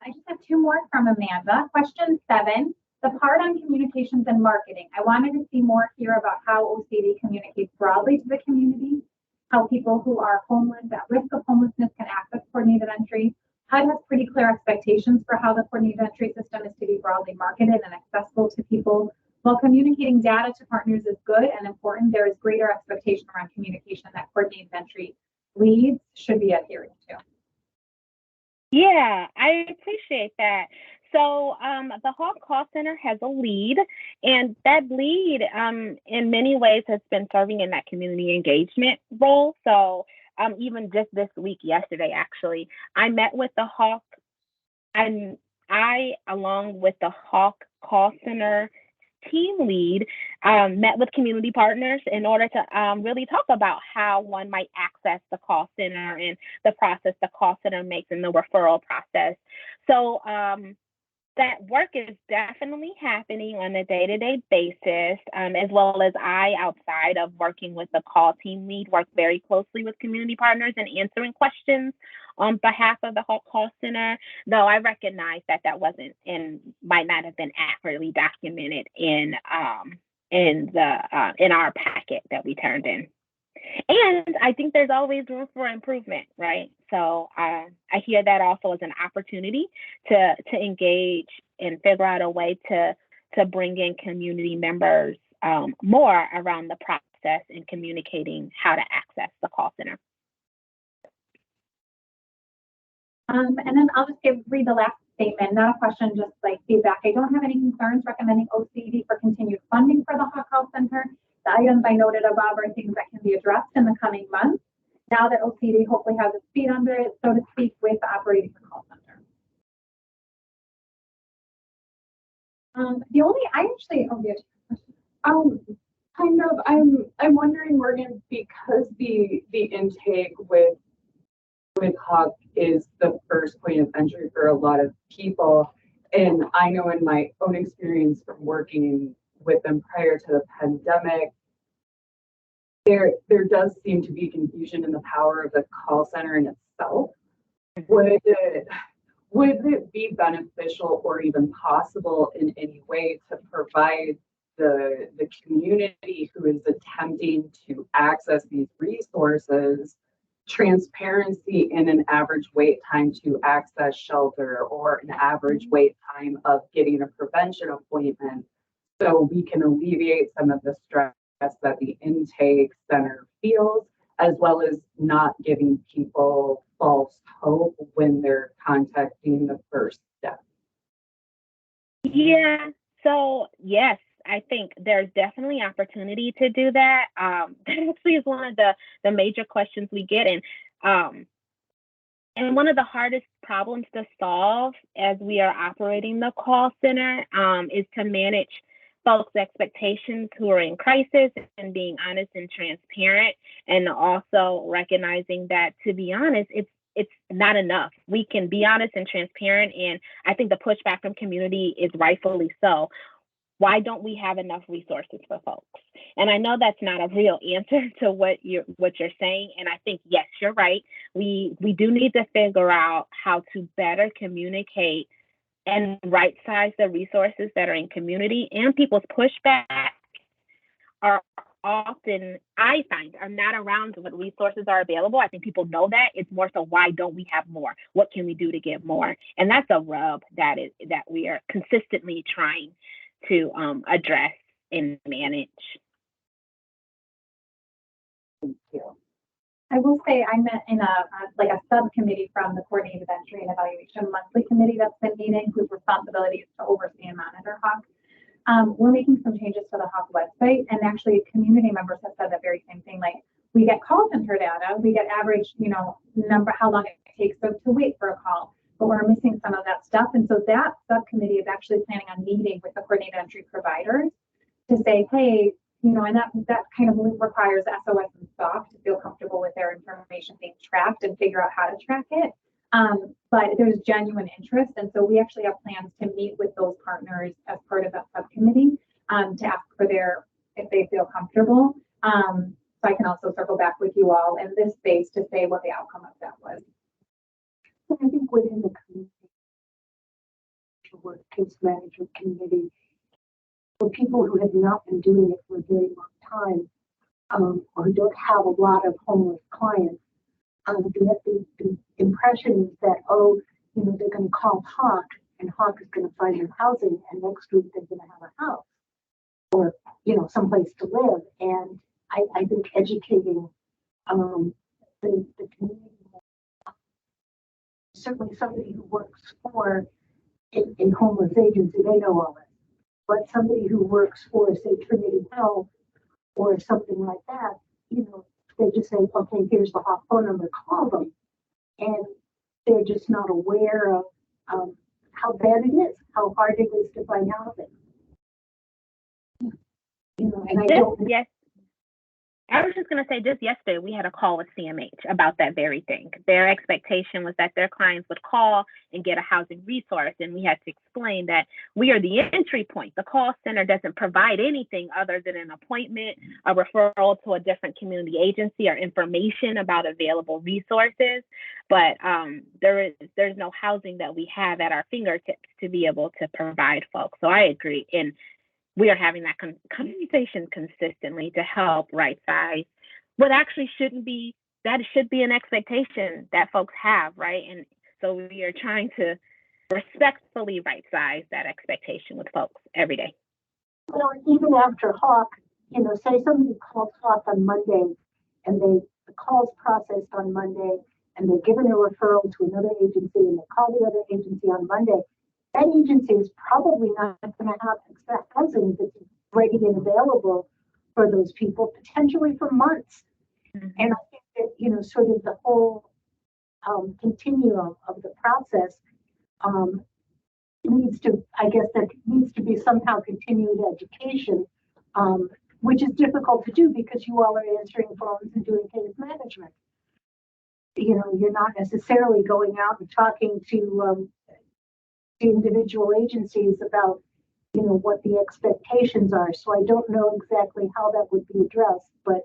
just have two more from Amanda. Question 7, the part on communications and marketing. I wanted to see more here about how OCD communicates broadly to the community, how people who are homeless, at risk of homelessness, can access coordinated entry. HUD has pretty clear expectations for how the coordinated entry system is to be broadly marketed and accessible to people. While communicating data to partners is good and important, there is greater expectation around communication that coordinated entry leads should be adhering to. Yeah, I appreciate that. So the Hawk Call Center has a lead, and that lead in many ways has been serving in that community engagement role. So even just this week, yesterday, actually, I met with the Hawk, and I, along with the Hawk Call Center team lead, met with community partners in order to really talk about how one might access the call center and the process the call center makes in the referral process. So that work is definitely happening on a day-to-day basis, as well as I, outside of working with the call team lead, work very closely with community partners and answering questions on behalf of the Hawk Call Center, though I recognize that that wasn't and might not have been accurately documented in our packet that we turned in. And I think there's always room for improvement, right? So I hear that also as an opportunity to engage and figure out a way to bring in community members more around the process and communicating how to access the call center. And then I'll just read the last statement, not a question, just like feedback. I don't have any concerns recommending OCD for continued funding for the Hawk Call Center. The items I noted above are things that can be addressed in the coming months, now that OCD hopefully has its feet under it, so to speak, with operating the call center. The only, I actually, oh, yeah. Kind of, I'm wondering, Morgan, because the intake with Hawk is the first point of entry for a lot of people. And I know in my own experience from working with them prior to the pandemic, there does seem to be confusion in the power of the call center in itself. Would it be beneficial or even possible in any way to provide the community who is attempting to access these resources transparency in an average wait time to access shelter or an average wait time of getting a prevention appointment, so we can alleviate some of the stress that the intake center feels, as well as not giving people false hope when they're contacting the first step? Yeah, so yes, I think there's definitely opportunity to do that. That actually is one of the major questions we get in. And one of the hardest problems to solve as we are operating the call center is to manage folks' expectations who are in crisis and being honest and transparent, and also recognizing that, to be honest, it's not enough. We can be honest and transparent, and I think the pushback from community is rightfully so. Why don't we have enough resources for folks? And I know that's not a real answer to what you're saying. And I think, yes, you're right. We do need to figure out how to better communicate and right size the resources that are in community. And people's pushback are often, I find, are not around what resources are available. I think people know that. It's more so, why don't we have more? What can we do to get more? And that's a rub that we are consistently trying to address and manage. Thank you. I will say I met in a subcommittee from the Coordinated Entry and Evaluation Monthly Committee that's been meeting, whose responsibility is to oversee and monitor Hawk. We're making some changes to the Hawk website, and actually community members have said that very same thing. Like, we get call center data, we get average, number, how long it takes to wait for a call, but we're missing some of that stuff. And so that subcommittee is actually planning on meeting with the Coordinated Entry providers to say, hey, and that kind of requires SOS and SOC to feel comfortable with their information being tracked and figure out how to track it. But there's genuine interest. And so we actually have plans to meet with those partners as part of that subcommittee to ask for if they feel comfortable. So I can also circle back with you all in this space to say what the outcome of that was. I think within the community, work case management community, for people who have not been doing it for a very long time, or don't have a lot of homeless clients, the impression is that, they're going to call Hawk and Hawk is going to find them housing, and next week they're going to have a house or, someplace to live. And I think educating the community, certainly somebody who works for in homeless agency, they know all this. But somebody who works for, say, Trinity Health or something like that, they just say, okay, here's the Hawk phone number, call them. And they're just not aware of how bad it is, how hard it is to find housing. And I don't. Yes. I was just going to say, just yesterday, we had a call with CMH about that very thing. Their expectation was that their clients would call and get a housing resource. And we had to explain that we are the entry point. The call center doesn't provide anything other than an appointment, a referral to a different community agency, or information about available resources. But there's no housing that we have at our fingertips to be able to provide folks. So I agree. And we are having that conversation consistently to help right size what actually shouldn't be. That should be an expectation that folks have, right? And so we are trying to respectfully right size that expectation with folks every day. Well, even after Hawk, say somebody calls Hawk on Monday and the call's processed on Monday and they're given a referral to another agency and they call the other agency on Monday, that agency is probably not going to have extra housing that's ready and available for those people, potentially for months. Mm-hmm. And I think that, sort of the whole continuum of the process needs to, I guess that needs to be somehow continued education, which is difficult to do because you all are answering phones and doing case management. You know, you're not necessarily going out and talking to individual agencies about, you know, what the expectations are. So I don't know exactly how that would be addressed, but,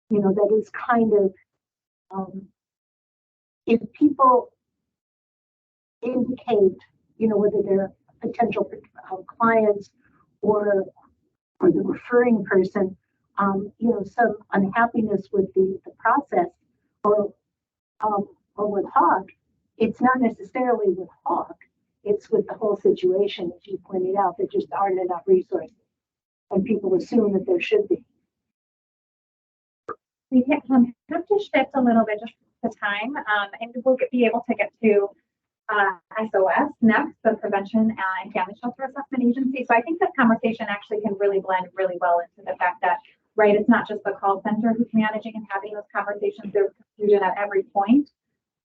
you know, that is kind of, if people indicate, you know, whether they're potential clients or the referring person, you know, some unhappiness with the process or with Hawk, it's not necessarily with Hawk, it's with the whole situation, as you pointed out, there just aren't enough resources. And people assume that there should be. We have to shift a little bit just the time, and we'll be able to get to SOS next, the Prevention and Family Shelter Assessment Agency. So I think this conversation actually can really blend really well into the fact that, right, it's not just the call center who's managing and having those conversations. There's confusion at every point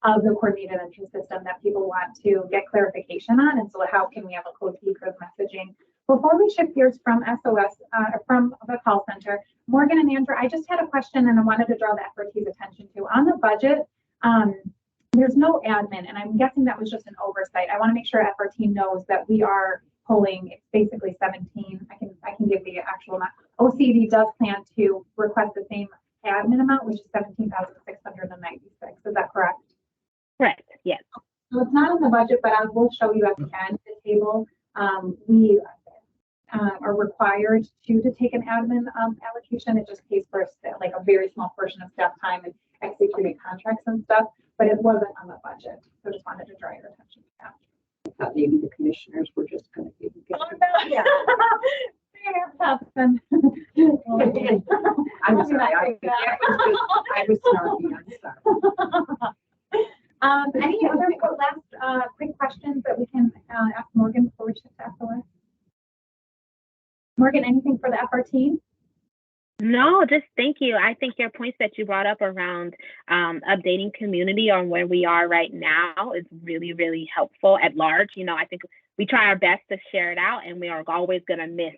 of the coordinated entry system that people want to get clarification on. And so how can we have a cohesive messaging? Before we shift gears from SOS, from the call center, Morgan and Andrew, I just had a question and I wanted to draw the FRT's attention to. On the budget, there's no admin, and I'm guessing that was just an oversight. I want to make sure FRT knows that we are pulling, it's basically 17. I can give the actual amount. OCD does plan to request the same admin amount, which is 17,696. Is that correct? Correct, yes. So it's not in the budget, but I will show you at the end of the table. We are required to take an admin allocation. It just pays for like a very small portion of staff time and executing contracts and stuff, but it wasn't on the budget. So just wanted to draw your attention to that. I thought maybe the commissioners were just going to get. Oh, no, yeah. I'm sorry. I was snarky. I'm sorry. Any other last quick questions that we can ask Morgan before we shift to SOS? Morgan, anything for the FRT? No, just thank you. I think your points that you brought up around updating community on where we are right now is really, really helpful at large. You know, I think we try our best to share it out and we are always going to miss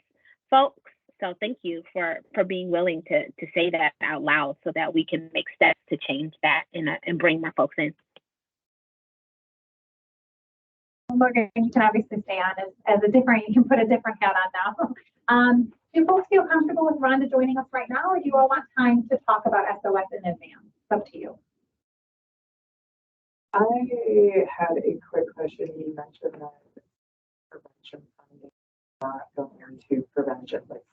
folks. So thank you for being willing to say that out loud so that we can make steps to change that and bring more folks in. Morgan, you can obviously stay on as a different, you can put a different hat on now. Do folks feel comfortable with Rhonda joining us right now, or do you all want time to talk about SOS in advance? It's up to you. I had a quick question. You mentioned that prevention funding not going into prevention, like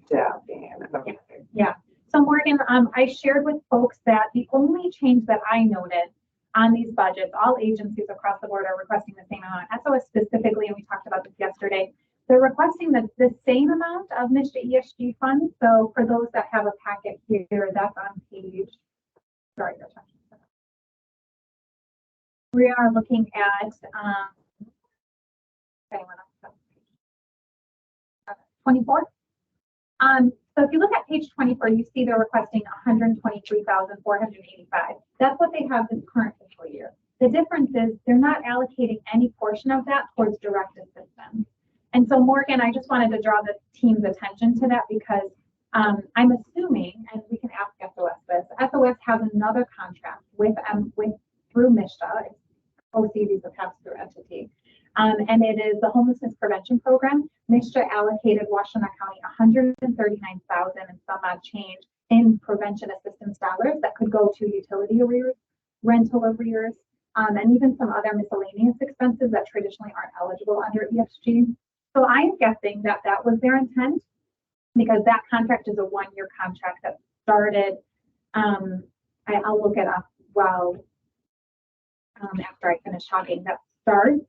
staffing. Okay. Yeah. So Morgan, I shared with folks that the only change that I noted on these budgets, all agencies across the board are requesting the same amount. SOS specifically, and we talked about this yesterday, they're requesting the same amount of MSHDA ESG funds. So for those that have a packet here, that's on page, sorry, we are looking at 24. So if you look at page 24, you see they're requesting 123,485. That's what they have this current fiscal year. The difference is they're not allocating any portion of that towards direct assistance. And so Morgan, I just wanted to draw the team's attention to that because I'm assuming, and we can ask SOS this, SOS has another contract through MSHDA, OCD is a pass-through entity. And it is the homelessness prevention program. MSHDA allocated Washtenaw County 139,000 and some odd change in prevention assistance dollars that could go to utility arrears, rental arrears, and even some other miscellaneous expenses that traditionally aren't eligible under ESG. So I'm guessing that that was their intent because that contract is a one-year contract that started. I'll look it up while after I finish talking. That starts,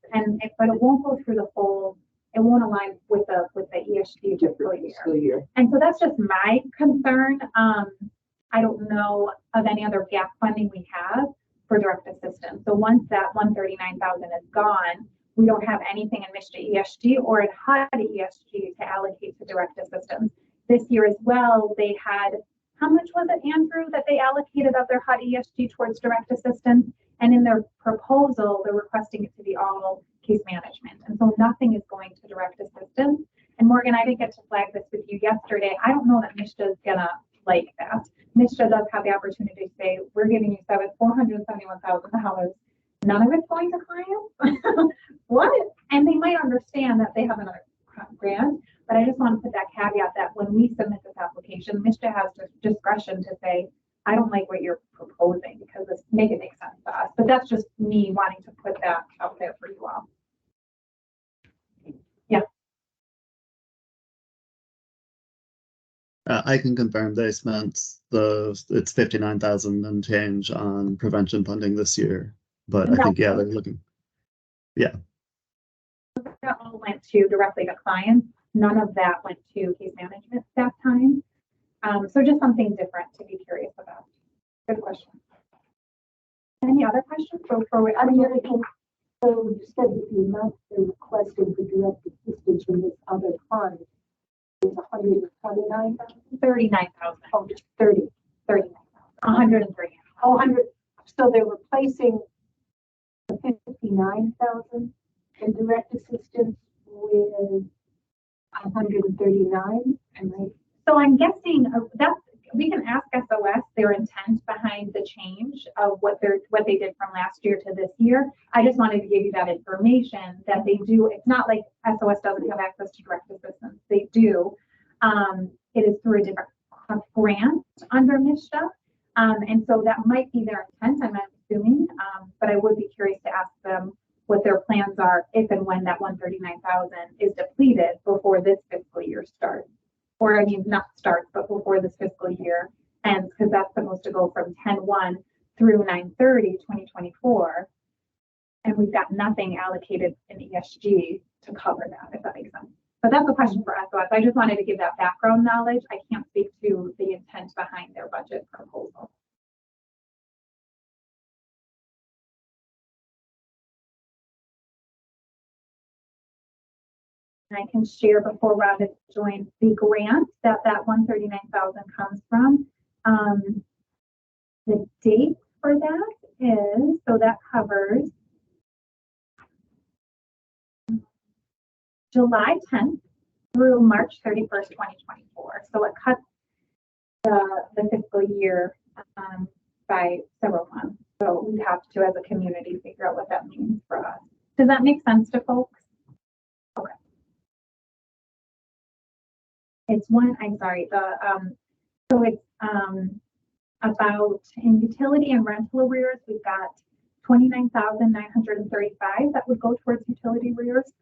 but it won't go through the full. It won't align with the ESG fiscal year. And so that's just my concern. I don't know of any other gap funding we have for direct assistance. So once that 139,000 is gone, we don't have anything in MSHDA ESG or in HUD ESG to allocate to direct assistance. This year as well, they had, how much was it, Andrew, that they allocated of their HUD ESG towards direct assistance? And in their proposal, they're requesting it to be all case management. And so nothing is going to direct assistance. And Morgan, I didn't get to flag this with you yesterday. I don't know that MSHDA is gonna like that. MSHDA does have the opportunity to say, we're giving you $471,000. None of it's going to clients. What? And they might understand that they have another grant, but I just want to put that caveat that when we submit this application, MSHDA has discretion to say, I don't like what you're proposing because it make sense to us. But that's just me wanting to put that out there for you all. Yeah. I can confirm they spent it's 59,000 and change on prevention funding this year, but I think they're looking. Yeah. That all went to directly to clients. None of that went to case management staff time. So just something different to be curious about. Good question. Any other questions? So for I mean, so you said that the amount they're requesting for direct assistance from this other fund is 129,000? 39,000. Oh, just 30. 39,000. 130. Oh, 100. So they're replacing the 59,000 in direct assistance with 139, and so I'm guessing that's, we can ask SOS their intent behind the change of what they did from last year to this year. I just wanted to give you that information that they do. It's not like SOS doesn't have access to direct assistance. They do. It is through a different grant under MSHDA. And so that might be their intent, I'm assuming. But I would be curious to ask them what their plans are if and when that 139,000 is depleted before this fiscal year starts. Or I mean, not starts, but before this fiscal year ends, because that's supposed to go from 10/1 through 9/30/2024. And we've got nothing allocated in ESG to cover that, if that makes sense. But that's a question for SOS. I just wanted to give that background knowledge. I can't speak to the intent behind their budget proposal. I can share before Rhonda joins the grant that 139,000 comes from. The date for that is, so that covers July 10th through March 31st, 2024. So it cuts the fiscal year by several months. So we have to, as a community, figure out what that means for us. Does that make sense to folks? Okay. It's I'm sorry, so it's about in utility and rental arrears, we've got 29,935 that would go towards utility arrears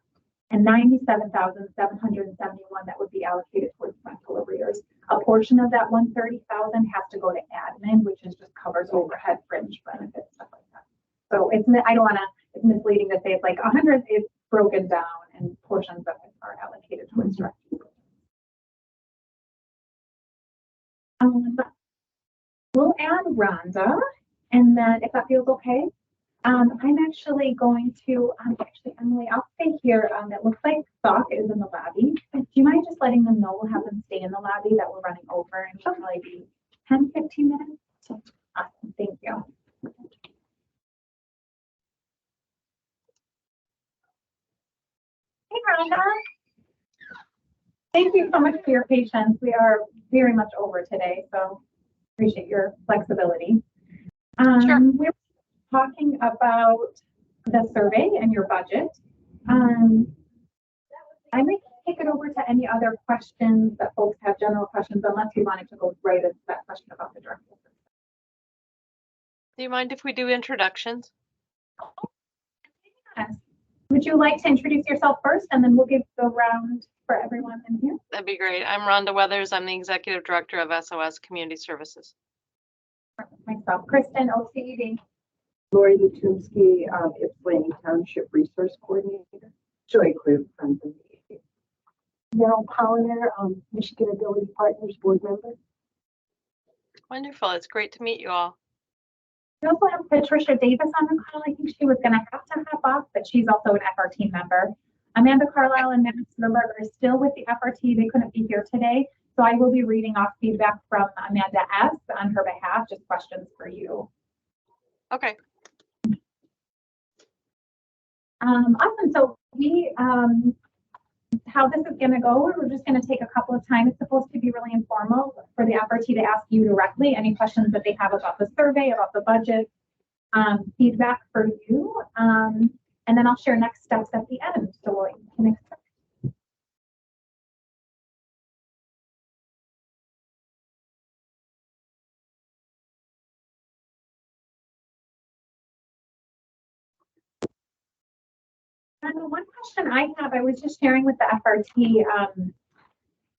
and 97,771 that would be allocated towards rental arrears. A portion of that 130,000 has to go to admin, which is just covers overhead, fringe benefits, stuff like that. So it's misleading to say it's like 100 is broken down and portions of it are allocated towards direct. We'll add Rhonda, and then if that feels okay, I'm actually going to, Emily, I'll stay here. It looks like SOC is in the lobby. Do you mind just letting them know we'll have them stay in the lobby, that we're running over, and it'll probably be 10, 15 minutes? Awesome, thank you. Hey, Rhonda. Thank you so much for your patience. We are very much over today, so appreciate your flexibility. Sure. We're talking about the survey and your budget. I may take it over to any other questions that folks have, general questions, unless you wanted to go right into that question about the direct assistance. Do you mind if we do introductions? Yes. Would you like to introduce yourself first, and then we'll give the round for everyone in here? That'd be great. I'm Rhonda Weathers. I'm the Executive Director of SOS Community Services. Myself, Kristen, OCED. Lori Lutumsky, Ypsilanti Township Resource Coordinator. Joy Klug from the Meryl Polliner, Michigan Ability Partners Board Member. Wonderful. It's great to meet you all. We also have Patricia Davis on the call. I think she was going to have to hop off, but she's also an FRT member. Amanda Carlisle and Matt Smilberg are still with the FRT. They couldn't be here today. So I will be reading off feedback from Amanda S. on her behalf, just questions for you. Okay. Awesome. So how this is going to go, we're just going to take a couple of times. It's supposed to be really informal for the FRT to ask you directly any questions that they have about the survey, about the budget, feedback for you. And then I'll share next steps at the end. So what you can expect. And the one question I have, I was just sharing with the FRT,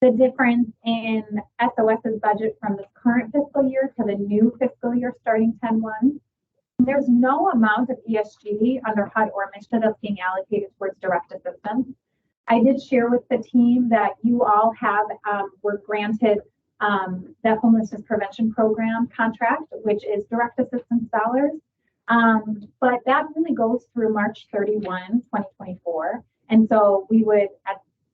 the difference in SOS's budget from this current fiscal year to the new fiscal year starting 10/1. There's no amount of ESG under HUD or MSHA that's being allocated towards direct assistance. I did share with the team that you all were granted the homelessness prevention program contract, which is direct assistance dollars. But that really goes through March 31, 2024. And so we would,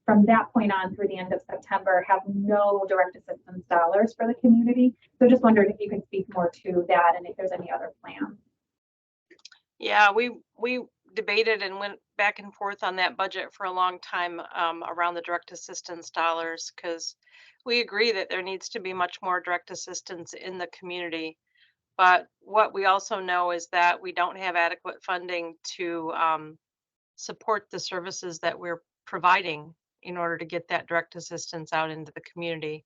from that point on through the end of September, have no direct assistance dollars for the community. So just wondered if you could speak more to that and if there's any other plans. Yeah, we debated and went back and forth on that budget for a long time around the direct assistance dollars, because we agree that there needs to be much more direct assistance in the community. But what we also know is that we don't have adequate funding to support the services that we're providing in order to get that direct assistance out into the community.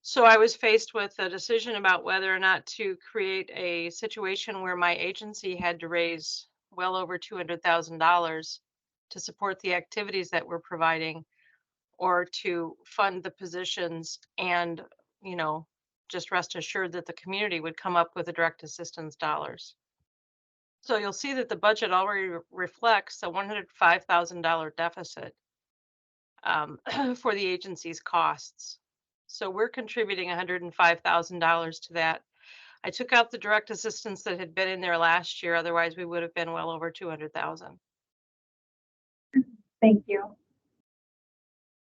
So I was faced with a decision about whether or not to create a situation where my agency had to raise well over $200,000 to support the activities that we're providing, or to fund the positions and, just rest assured that the community would come up with the direct assistance dollars. So you'll see that the budget already reflects a $105,000 deficit for the agency's costs. So we're contributing $105,000 to that. I took out the direct assistance that had been in there last year. Otherwise, we would have been well over 200,000. Thank you.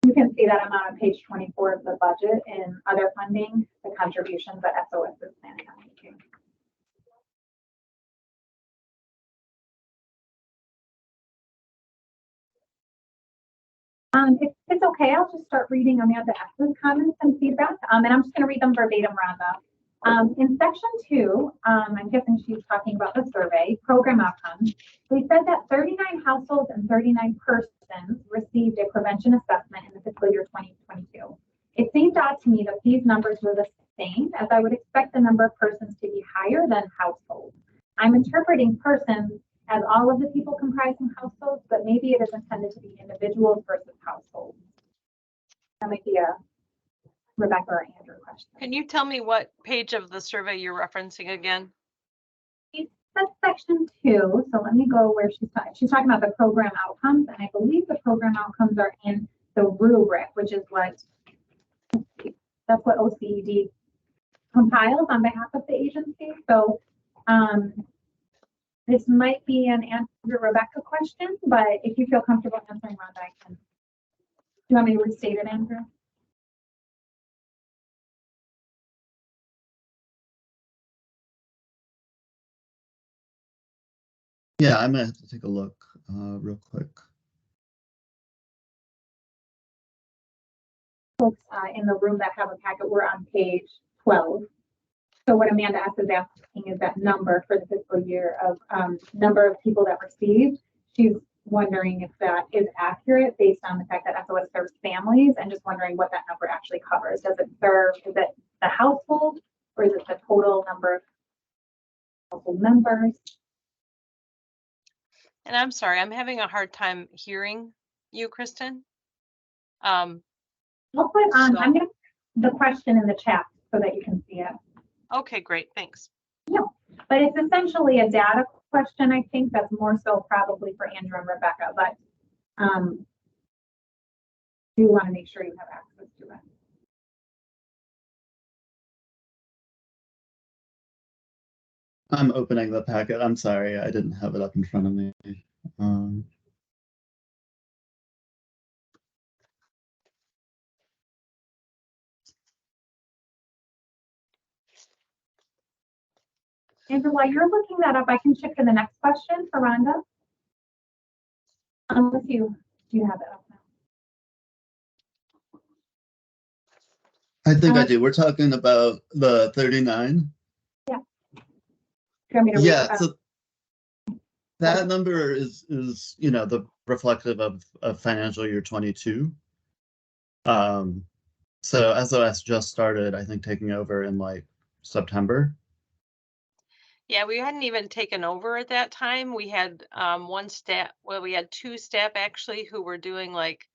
You can see that amount on page 24 of the budget and other funding, the contributions that SOS is planning on making. If it's okay, I'll just start reading Amanda X's comments and feedback, and I'm just going to read them verbatim, Rhonda. In section 2, I'm guessing she's talking about the survey, program outcomes. We said that 39 households and 39 persons received a prevention assessment in the fiscal year 2022. It seemed odd to me that these numbers were the same, as I would expect the number of persons to be higher than households. I'm interpreting persons as all of the people comprising households, but maybe it is intended to be individuals versus households. That might be a Rebecca or Andrew question. Can you tell me what page of the survey you're referencing again? That's section 2. So let me go where she's talking about the program outcomes, and I believe the program outcomes are in the rubric, which is that's what OCED compiles on behalf of the agency. So this might be an Andrew Rebecca question, but if you feel comfortable answering, Rhonda, I can. Do you want me to restate it, Andrew? Yeah, I'm gonna have to take a look real quick. Folks in the room that have a packet, we're on page 12. So what Amanda S is asking is that number for the fiscal year of number of people that received. She's wondering if that is accurate based on the fact that SOS serves families, and just wondering what that number actually covers. Does it serve, is it the household, or is it the total number of household members? And I'm sorry, I'm having a hard time hearing you, Kristen. I'll put on, I'm going to put the question in the chat so that you can see it. Okay, great, thanks. Yeah, but it's essentially a data question. I think that's more so probably for Andrew and Rebecca, but do want to make sure you have access to it. I'm opening the packet. I'm sorry, I didn't have it up in front of me. Andrew, while you're looking that up, I can check for the next question for Rhonda. Unless you have it up now. I think I do. We're talking about the 39. Do you want me to read Yeah, it? so that number is the reflective of financial year 22. So SOS just started, I think, taking over in like September. Yeah, we hadn't even taken over at that time. We had we had two staff actually who were doing like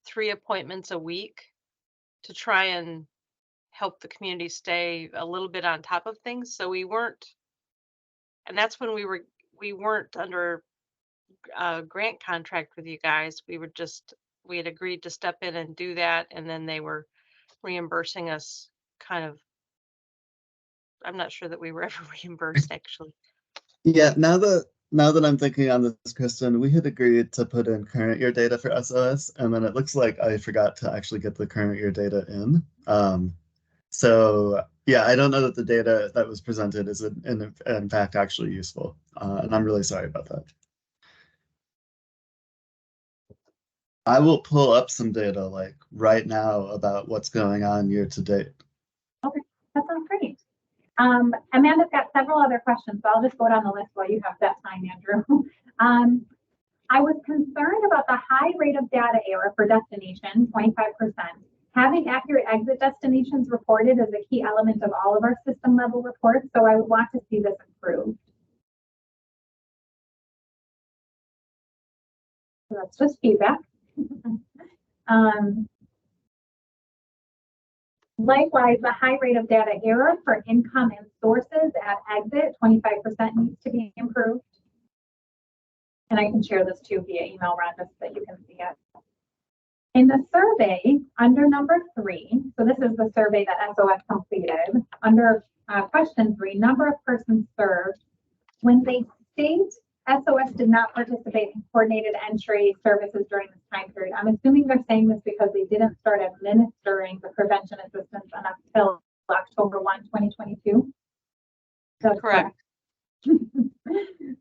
3 appointments a week to try and help the community stay a little bit on top of things. So we weren't, and that's when we weren't under a grant contract with you guys. We had agreed to step in and do that, and then they were reimbursing us kind of. I'm not sure that we were ever reimbursed actually. Yeah, now that I'm thinking on this, Kristen, we had agreed to put in current year data for SOS, and then it looks like I forgot to actually get the current year data in. So yeah, I don't know that the data that was presented is in fact actually useful, and I'm really sorry about that. I will pull up some data like right now about what's going on year to date. Okay, that sounds great. Amanda's got several other questions, so I'll just go down the list while you have that time, Andrew. I was concerned about the high rate of data error for destination, 25%. Having accurate exit destinations reported is a key element of all of our system level reports, so I would want to see this improved. So that's just feedback. Likewise, the high rate of data error for income and sources at exit, 25% needs to be improved. And I can share this too via email, Rhonda, so that you can see it. In the survey, under number 3, so this is the survey that SOS completed, under question 3, number of persons served, when they state SOS did not participate in coordinated entry services during this time period. I'm assuming they're saying this because they didn't start administering the prevention assistance until October 1, 2022. That's Correct. We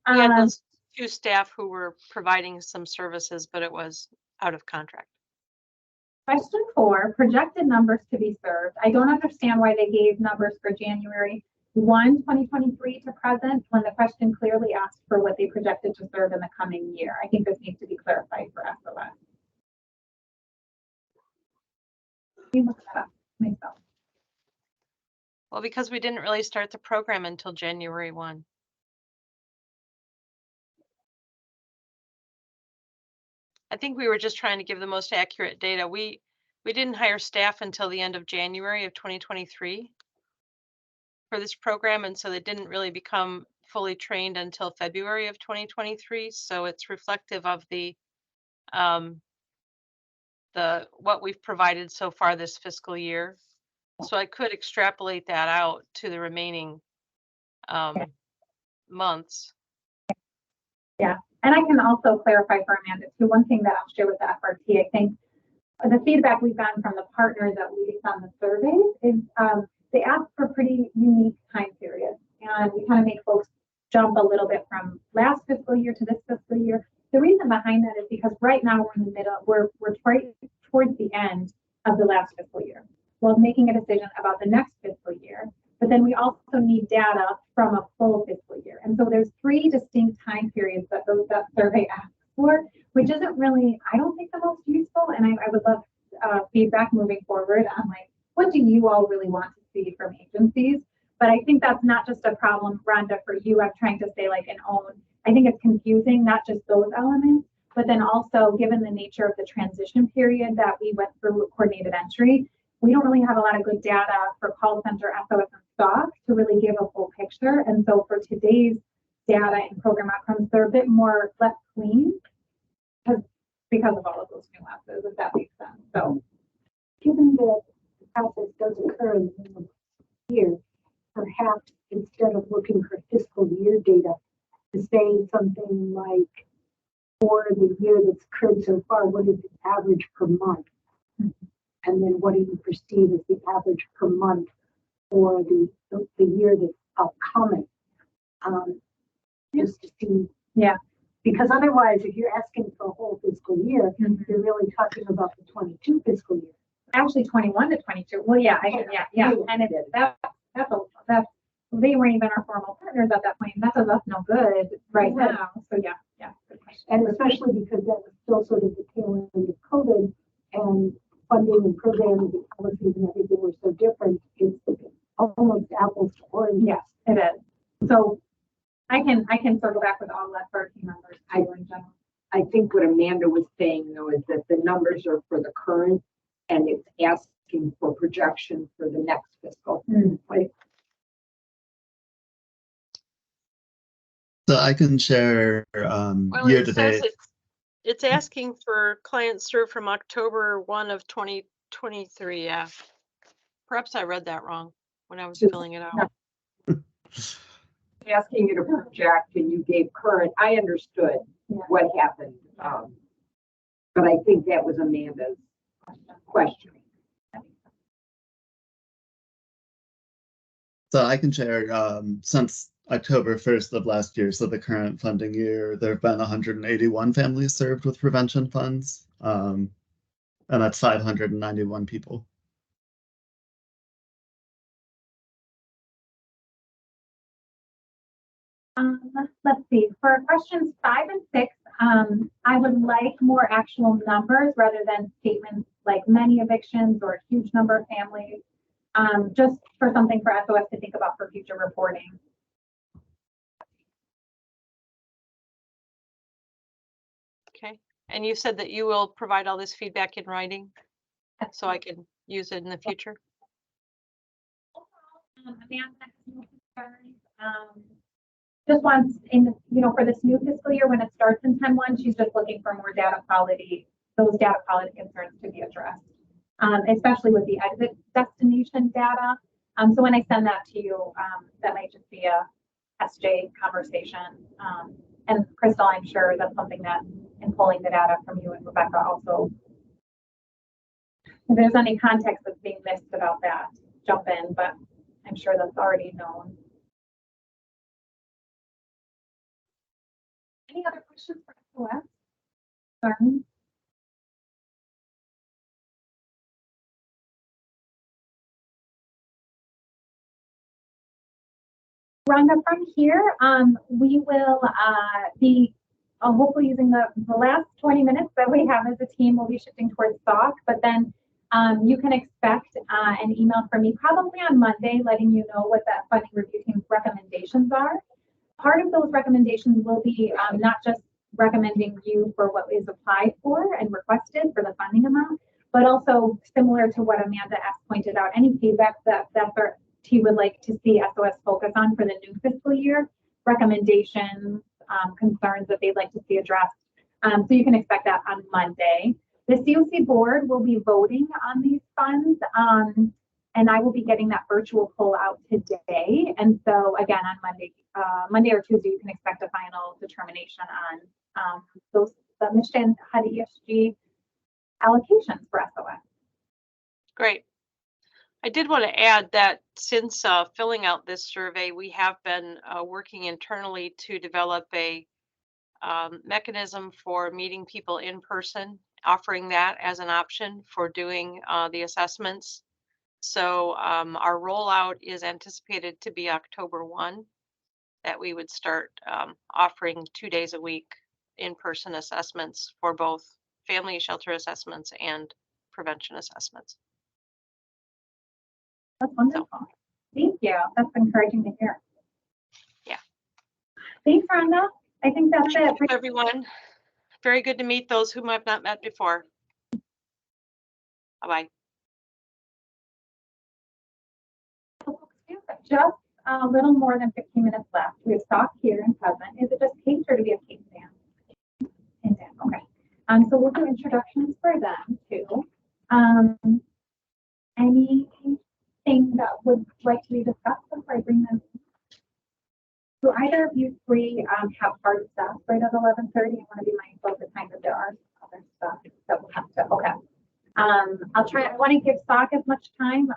had those 2 staff who were providing some services, but it was out of contract. Question 4, projected numbers to be served. I don't understand why they gave numbers for January 1, 2023 to present when the question clearly asked for what they projected to serve in the coming year. I think this needs to be clarified for SOS. You look that up myself. Well, because we didn't really start the program until January 1. I think we were just trying to give the most accurate data. We didn't hire staff until the end of January of 2023 for this program, and so they didn't really become fully trained until February of 2023. So it's reflective of the what we've provided so far this fiscal year. So I could extrapolate that out to the remaining months. Yeah, and I can also clarify for Amanda too. One thing that I'll share with the FRT, I think the feedback we've gotten from the partners that lead on the surveys is they ask for pretty unique time periods, and we kind of make folks jump a little bit from last fiscal year to this fiscal year. The reason behind that is because right now we're in the middle, we're right towards the end of the last fiscal year. Well, making a decision about the next fiscal year, but then we also need data from a full fiscal year. And so there's 3 distinct time periods that that survey asks for, which isn't really, I don't think, the most useful. And I would love feedback moving forward on like, what do you all really want to see from agencies? But I think that's not just a problem, Rhonda, for you. I'm trying to say like an own. I think it's confusing, not just those elements, but then also given the nature of the transition period that we went through with coordinated entry, we don't really have a lot of good data for call center, SOS, and stock to really give a full picture. And so for today's data and program outcomes, they're a bit more less clean because of all of those nuances, if that makes sense. So given that the process does occur in the middle of the year, perhaps instead of looking for fiscal year data, to say something like, for the year that's occurred so far, what is the average per month? And then what do you perceive as the average per month for the year that's upcoming? Just to see. Yeah. Because otherwise, if you're asking for a whole fiscal year, you're really talking about the 22 fiscal year. Actually 21 to 22. Well, yeah, yeah. And it's they weren't even our formal partners at that point. That does us no good right now. So yeah, good question. And especially because that was still sort of the tail end of COVID, and funding and programs and policies and everything were so different. It's almost apples to oranges. Yes, it is. So I can circle back with all that for our team members too in general. I think what Amanda was saying though is that the numbers are for the current and it's asking for projection for the next fiscal. Right? So I can share Well, year it to says date. it's asking for clients served from October 1 of 2023. Yeah. Perhaps I read that wrong when I was filling it out. Asking you to project and you gave current. I understood what happened. But I think that was Amanda's question. So I can share since October 1st of last year, so the current funding year, there have been 181 families served with prevention funds, and that's 591 people. Let's see, for questions 5 and 6, I would like more actual numbers rather than statements like many evictions or a huge number of families, just for something for SOS to think about for future reporting. Okay. And you said that you will provide all this feedback in writing so I can use it in the future. Amanda has no concerns. Just wants for this new fiscal year when it starts in 10-1, she's just looking for more data quality, those data quality concerns to be addressed, especially with the exit destination data. So when I send that to you, that might just be a SJ conversation. And Crystal, I'm sure that's something that in pulling the data from you and Rebecca also, if there's any context that's being missed about that, jump in, but I'm sure that's already known. Any other questions for SOS? Sorry. Rhonda, from here, we will be hopefully using the last 20 minutes that we have as a team. We'll be shifting towards SOC, but then you can expect an email from me probably on Monday letting you know what that funding review team's recommendations are. Part of those recommendations will be not just recommending you for what is applied for and requested for the funding amount, but also similar to what Amanda pointed out, any feedback that our team would like to see SOS focus on for the new fiscal year, recommendations, concerns that they'd like to see addressed. So you can expect that on Monday. The COC board will be voting on these funds, and I will be getting that virtual poll out today. And so again, on Monday or Tuesday, you can expect a final determination on those submission HUD ESG allocations for SOS. Great. I did want to add that since filling out this survey, we have been working internally to develop a mechanism for meeting people in person, offering that as an option for doing the assessments. So our rollout is anticipated to be October 1, that we would start offering 2 days a week in-person assessments for both family shelter assessments and prevention assessments. That's wonderful. So, thank you. That's encouraging to hear. Yeah. Thanks, Rhonda. I think that's it. Thanks, everyone. Very good to meet those whom I've not met before. Bye-bye. Just a little more than 15 minutes left. We have stock here and present. Is it just Kate or do we have Kate and Dan? And Dan, okay. So we'll do introductions for them too. Anything that would like to be discussed before I bring them in? Do either of you three have hard stuff right at 11:30? I want to be mindful of the time that there are other stuff that we'll have to, okay. I'll try, I want to give stock as much time.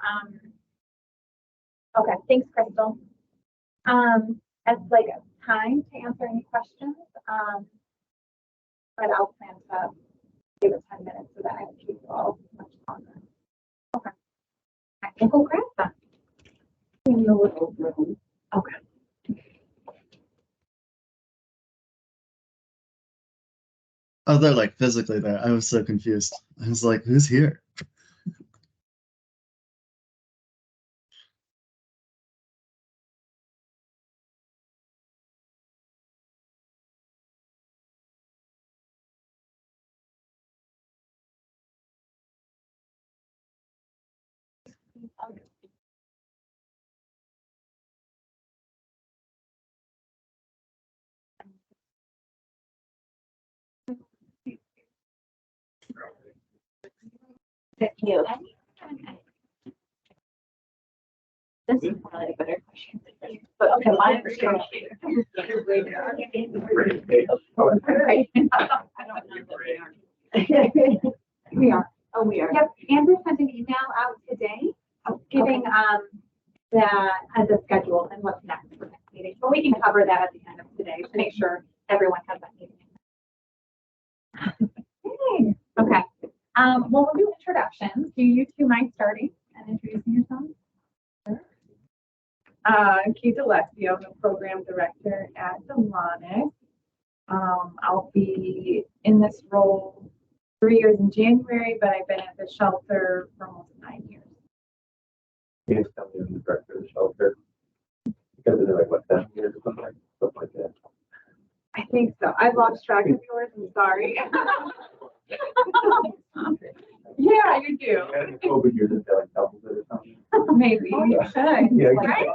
Okay, thanks, Crystal. As like time to answer any questions. but I'll plan to give it 10 minutes so that I keep you all much longer. Okay. I think we'll grab that. In the little room. Okay. Oh, they're like physically there. I was so confused. I was like, who's here? Thank you. This is probably a better question. But okay, mine for sure. We are. Oh, we are. Yep, Andrew sent an email out today giving the schedule and what's next for next meeting. But we can cover that at the end of today to make sure everyone has that meeting. Okay. Well, we'll do introductions. Do you two mind starting and introducing yourselves? Kate Alessio, I'm the program director at Delonic. I'll be in this role 3 years in January, but I've been at the shelter for almost 9 years. Yes, I'm the director of the shelter. Because they're like, what, 7 years or something like that. I think so. I've lost track of yours. I'm sorry. Yeah, you do. And the COVID years, it's like doubles it or something. Maybe. Oh, you should. Yeah, Right?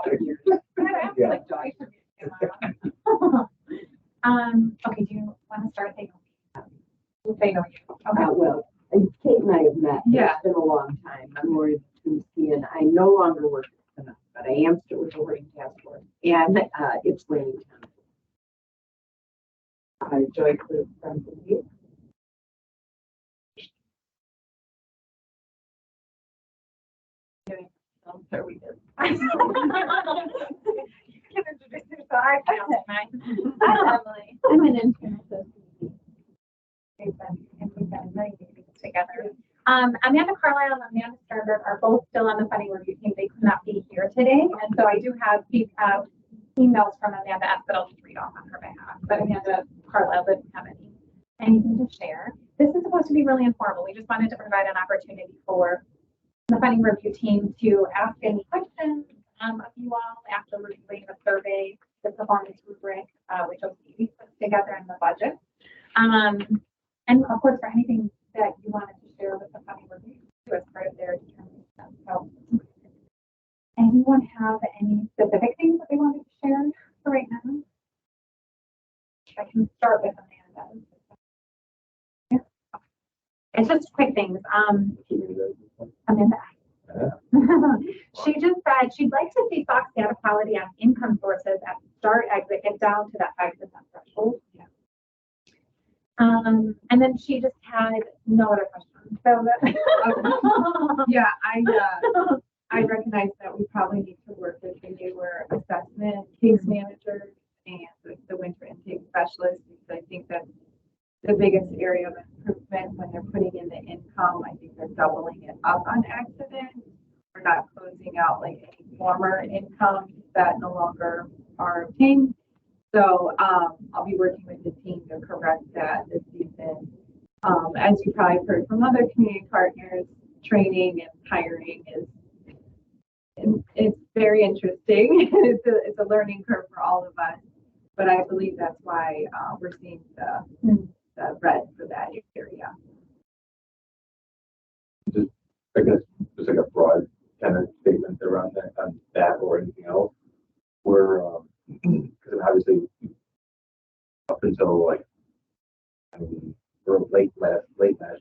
yeah. Like, Joy should be okay, do you want to start? They know you. Okay. Well, and Kate and I have met. Yeah. It's been a long time. I'm Lori Tuski, and I no longer work at Sonoma, but I am still with the Learning Task Force. And it's raining. Joy Cruz from the There we go. You can introduce yourself. I'm Emily. I'm an intern associate. We've done many meetings together. Amanda Carlisle and Amanda Sternberg are both still on the funding review team. They could not be here today. And so I do have emails from Amanda S. that I'll just read off on her behalf. But Amanda Carlisle didn't have anything to share. This is supposed to be really informal. We just wanted to provide an opportunity for the funding review team to ask any questions of you all after reviewing the survey, the performance rubric, which OCD puts together in the budget. And of course, for anything that you wanted to share with the funding review as part of their determination. So, anyone have any specific things that they wanted to share for right now? I can start with Amanda. Yeah. It's just quick things. Amanda. She just said she'd like to see Fox data quality on income sources at the start exit get down to that 5% threshold. Yeah. And then she just had no other questions. So Yeah, I recognize that we probably need to work with the newer assessment case managers and the winter intake specialists, because I think that's the biggest area of improvement when they're putting in the income. I think they're doubling it up on accident. We're not closing out like any former incomes that no longer are obtained. So I'll be working with the team to correct that this season. As you probably heard from other community partners, training and hiring it's very interesting. It's a learning curve for all of us, but I believe that's why we're seeing the red for that area. Just, I guess, just like a broad kind of statement around that, on that or anything else. We're, because obviously up until like, I mean, we're late last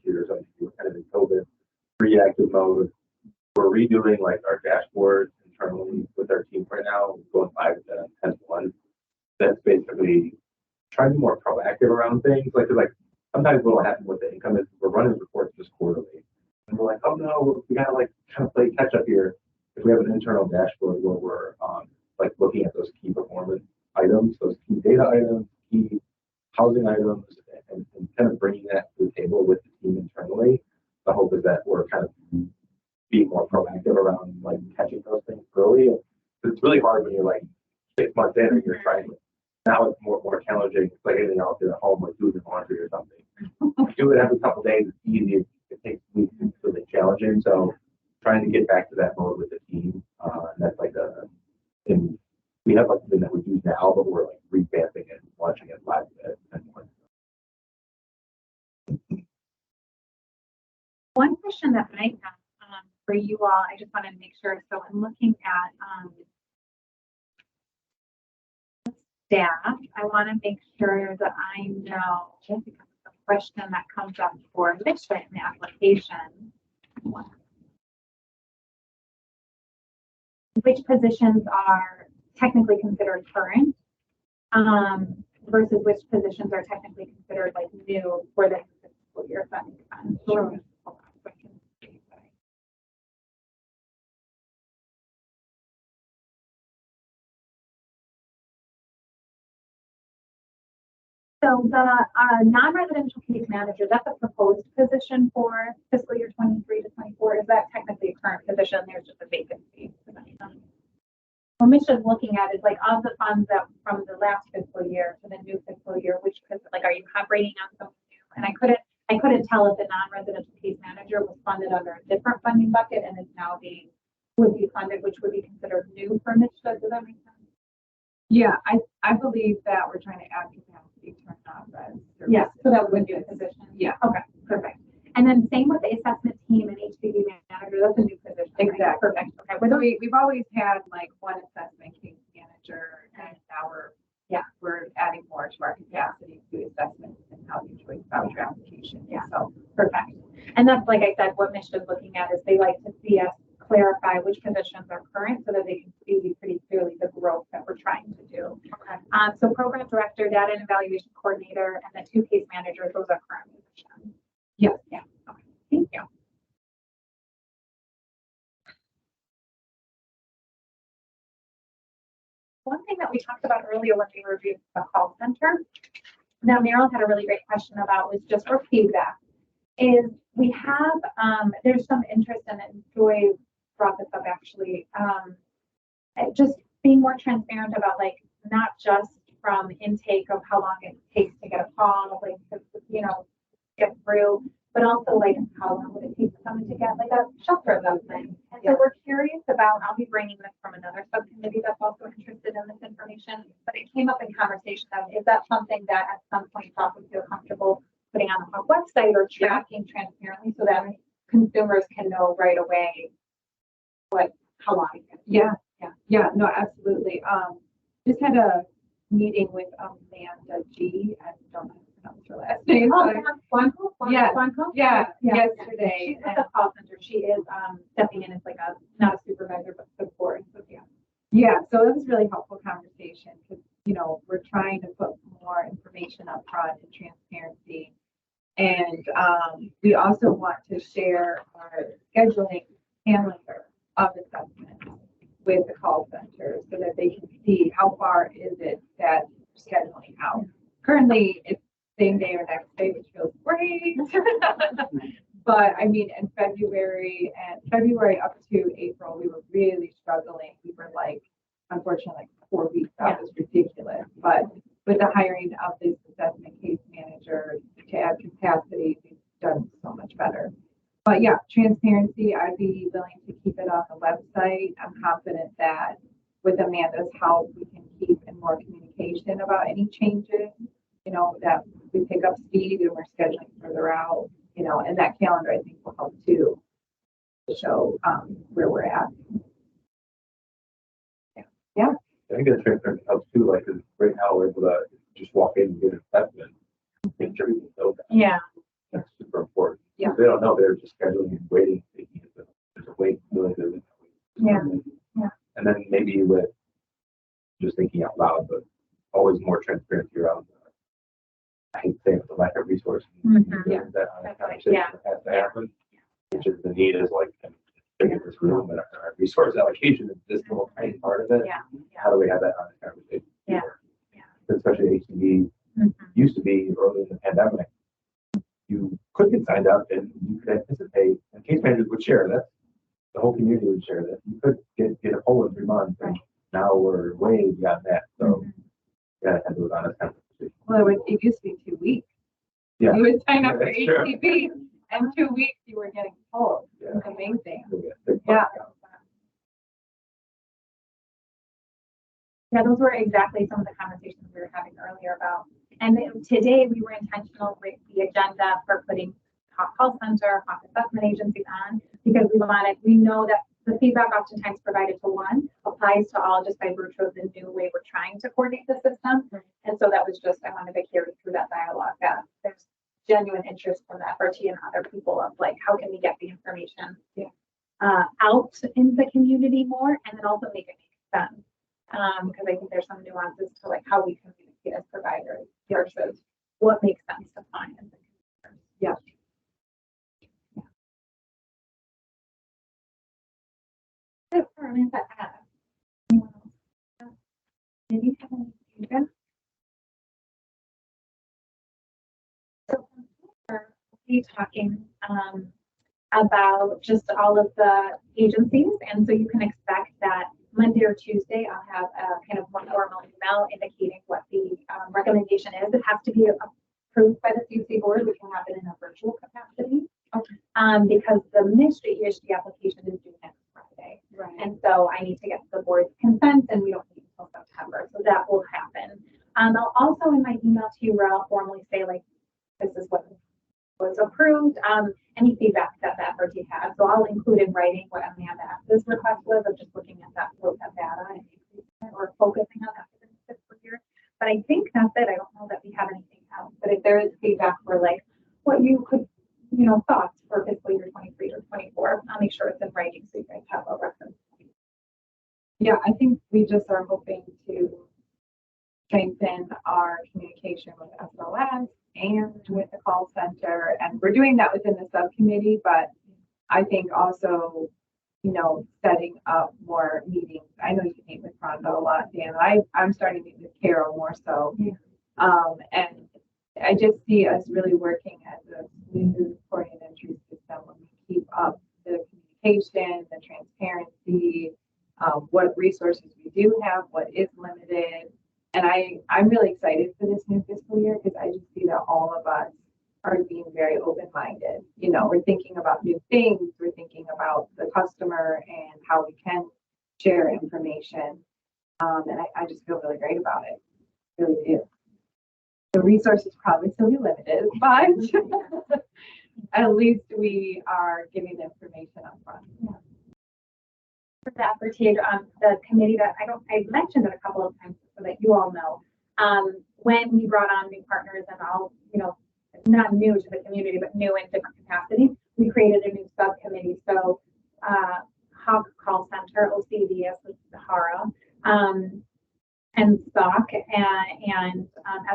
year, so we were kind of in COVID reactive mode. We're redoing like our dashboard internally with our team right now, going live with that on 10/1. That's basically trying to be more proactive around things. Like sometimes what'll happen with the income is we're running reports just quarterly, and we're like, oh no, we gotta like kind of play catch up here. If we have an internal dashboard where we're like looking at those key performance items, those key data items, key housing items, and kind of bringing that to the table with the team internally. The hope is that we're kind of being more proactive around like catching those things early. It's really hard when you're like 6 months in and you're trying to, now it's more challenging. It's like anything else at home, like doing laundry or something. Do it every couple of days, it's easy. It takes weeks, it's really challenging. So trying to get back to that mode with the team. And that's like and we have like something that we use now, but we're like revamping it and launching it live at one. One question that I have for you all, I just want to make sure. So I'm looking at staff. I want to make sure that I know, because it's a question that comes up for Misha in the application. Which positions are technically considered current versus which positions are technically considered like new for the fiscal year, if that makes sense. Sure. So the non-residential case manager, that's a proposed position for fiscal year 23 to 24. Is that technically a current position? There's just a vacancy. What Misha's looking at is like of the funds that from the last fiscal year to the new fiscal year, which like are you operating on something new? And I couldn't tell if the non-residential case manager was funded under a different funding bucket and is now would be funded, which would be considered new for Misha. Does that make sense? Yeah, I believe that we're trying to add capacity to our non-res. Yeah, so that would be a position. Yeah. Okay, perfect. And then same with the assessment team and HPD manager, that's a new position. Right? Exactly. Perfect. Okay. So we've always had like one assessment case manager, and now we're adding more to our capacity to assessment and how you choice voucher application. Yeah. So perfect. And that's like I said, what Misha's looking at is they like to see us clarify which positions are current so that they can see pretty clearly the growth that we're trying to do. Okay. So program director, data and evaluation coordinator, and the 2 case managers, those are current positions. yes. Yeah. Okay. Thank you. One thing that we talked about earlier when we reviewed the call center, now Meryl had a really great question about was just for feedback, is we have, there's some interest in it, and Joy brought this up actually, just being more transparent about like, not just from intake of how long it takes to get a call, like, get through, but also like how long would it take someone to get like a shelter of those things. And so we're curious about, I'll be bringing this from another subcommittee that's also interested in this information, but it came up in conversation of, is that something that at some point y'all would feel comfortable putting on the hub website or tracking transparently so that consumers can know right away how long it is? Yeah, no, absolutely. Just had a meeting with Amanda G. I don't know how to pronounce her last name. Yesterday. She's at the call center. She is stepping in as like not a supervisor, but support. So yeah, so it was a really helpful conversation because, we're trying to put more information up front and transparency. And we also want to share our scheduling calendar of assessments with the call center so that they can see how far is it that scheduling out. Currently, it's same day or next day, which feels great. But I mean, in February up to April, we were really struggling. We were like, unfortunately, like 4 weeks out was ridiculous. But with the hiring of this assessment case manager to add capacity, we've done so much better. But yeah, transparency, I'd be willing to keep it on the website. I'm confident that with Amanda's help, we can keep in more communication about any changes, that we pick up speed and we're scheduling further out, and that calendar I think will help too to show where we're at. Yeah. I think that transparency helps too, like, 'cause right now we're able to just walk in and get an assessment, make sure everything's open. yeah. That's super important. Yeah. If they don't know, they're just scheduling and waiting. There's a wait, really, there's a wait. Yeah. And then maybe with just thinking out loud, but always more transparency around, I hate saying it, the lack of resources. Yeah. That conversation has to happen, which is the need is like, in this room and our resource allocation is this little tiny part of it. Yeah. How do we have that honest conversation? Yeah. Especially HCD used to be early in the pandemic. you could get signed up and you could anticipate, and case managers would share that. The whole community would share that. You could get a poll in 3 months, and now we're way beyond that. So, yeah, I had those honest conversations. Well, it used to be 2 weeks. Yeah. You would sign up for That's true. HCP, and 2 weeks you were getting polls. Yeah. It's amazing. So, big Yeah. bucks. Yeah, those were exactly some of the conversations we were having earlier about. And today we were intentional with the agenda for putting call center, Hawk assessment agencies on, because we know that the feedback oftentimes provided to one applies to all just by virtue of the new way we're trying to coordinate the system. And so that was just, I wanted to carry through that dialogue that there's genuine interest from the FRT and other people of like, how can we get the information out in the community more, and then also make it make sense. Because I think there's some nuances to like how we communicate as providers versus what makes sense to clients. Yeah. Maybe have any feedback? So we'll be talking about just all of the agencies, and so you can expect that Monday or Tuesday, I'll have a kind of more formal email indicating what the recommendation is. It has to be approved by the CUC board, which will happen in a virtual capacity. Okay. Because the ministry EHD application is due next Friday. Right. And so I need to get the board's consent, and we don't need until September. So that will happen. I'll also in my email to you, I'll formally say like, this is what was approved, any feedback that the FRT has. So I'll include in writing what Amanda's request was of just looking at that data and or focusing on that for this fiscal year. But I think that's it. I don't know that we have anything else. But if there is feedback for like what you could, thoughts for fiscal year 23 or 24, I'll make sure it's in writing so you guys have a reference. Yeah, I think we just are hoping to strengthen our communication with SOS and with the call center. And we're doing that within the subcommittee, but I think also, setting up more meetings. I know you meet with Rhonda a lot, Dan. I'm starting to meet with Carol more so. Yeah. And I just see us really working as a smooth reporting and entry system when we keep up the communication, the transparency, what resources we do have, what is limited. And I'm really excited for this new fiscal year because I just see that all of us are being very open-minded. We're thinking about new things. We're thinking about the customer and how we can share information. And I just feel really great about it. Really do. The resources probably still be limited, but at least we are giving the information up front. Yeah. For the FRT, the committee that I mentioned it a couple of times so that you all know, when we brought on new partners and all, not new to the community, but new in different capacities, we created a new subcommittee. So Hawk Call Center, OCVS, HARA, and SOC and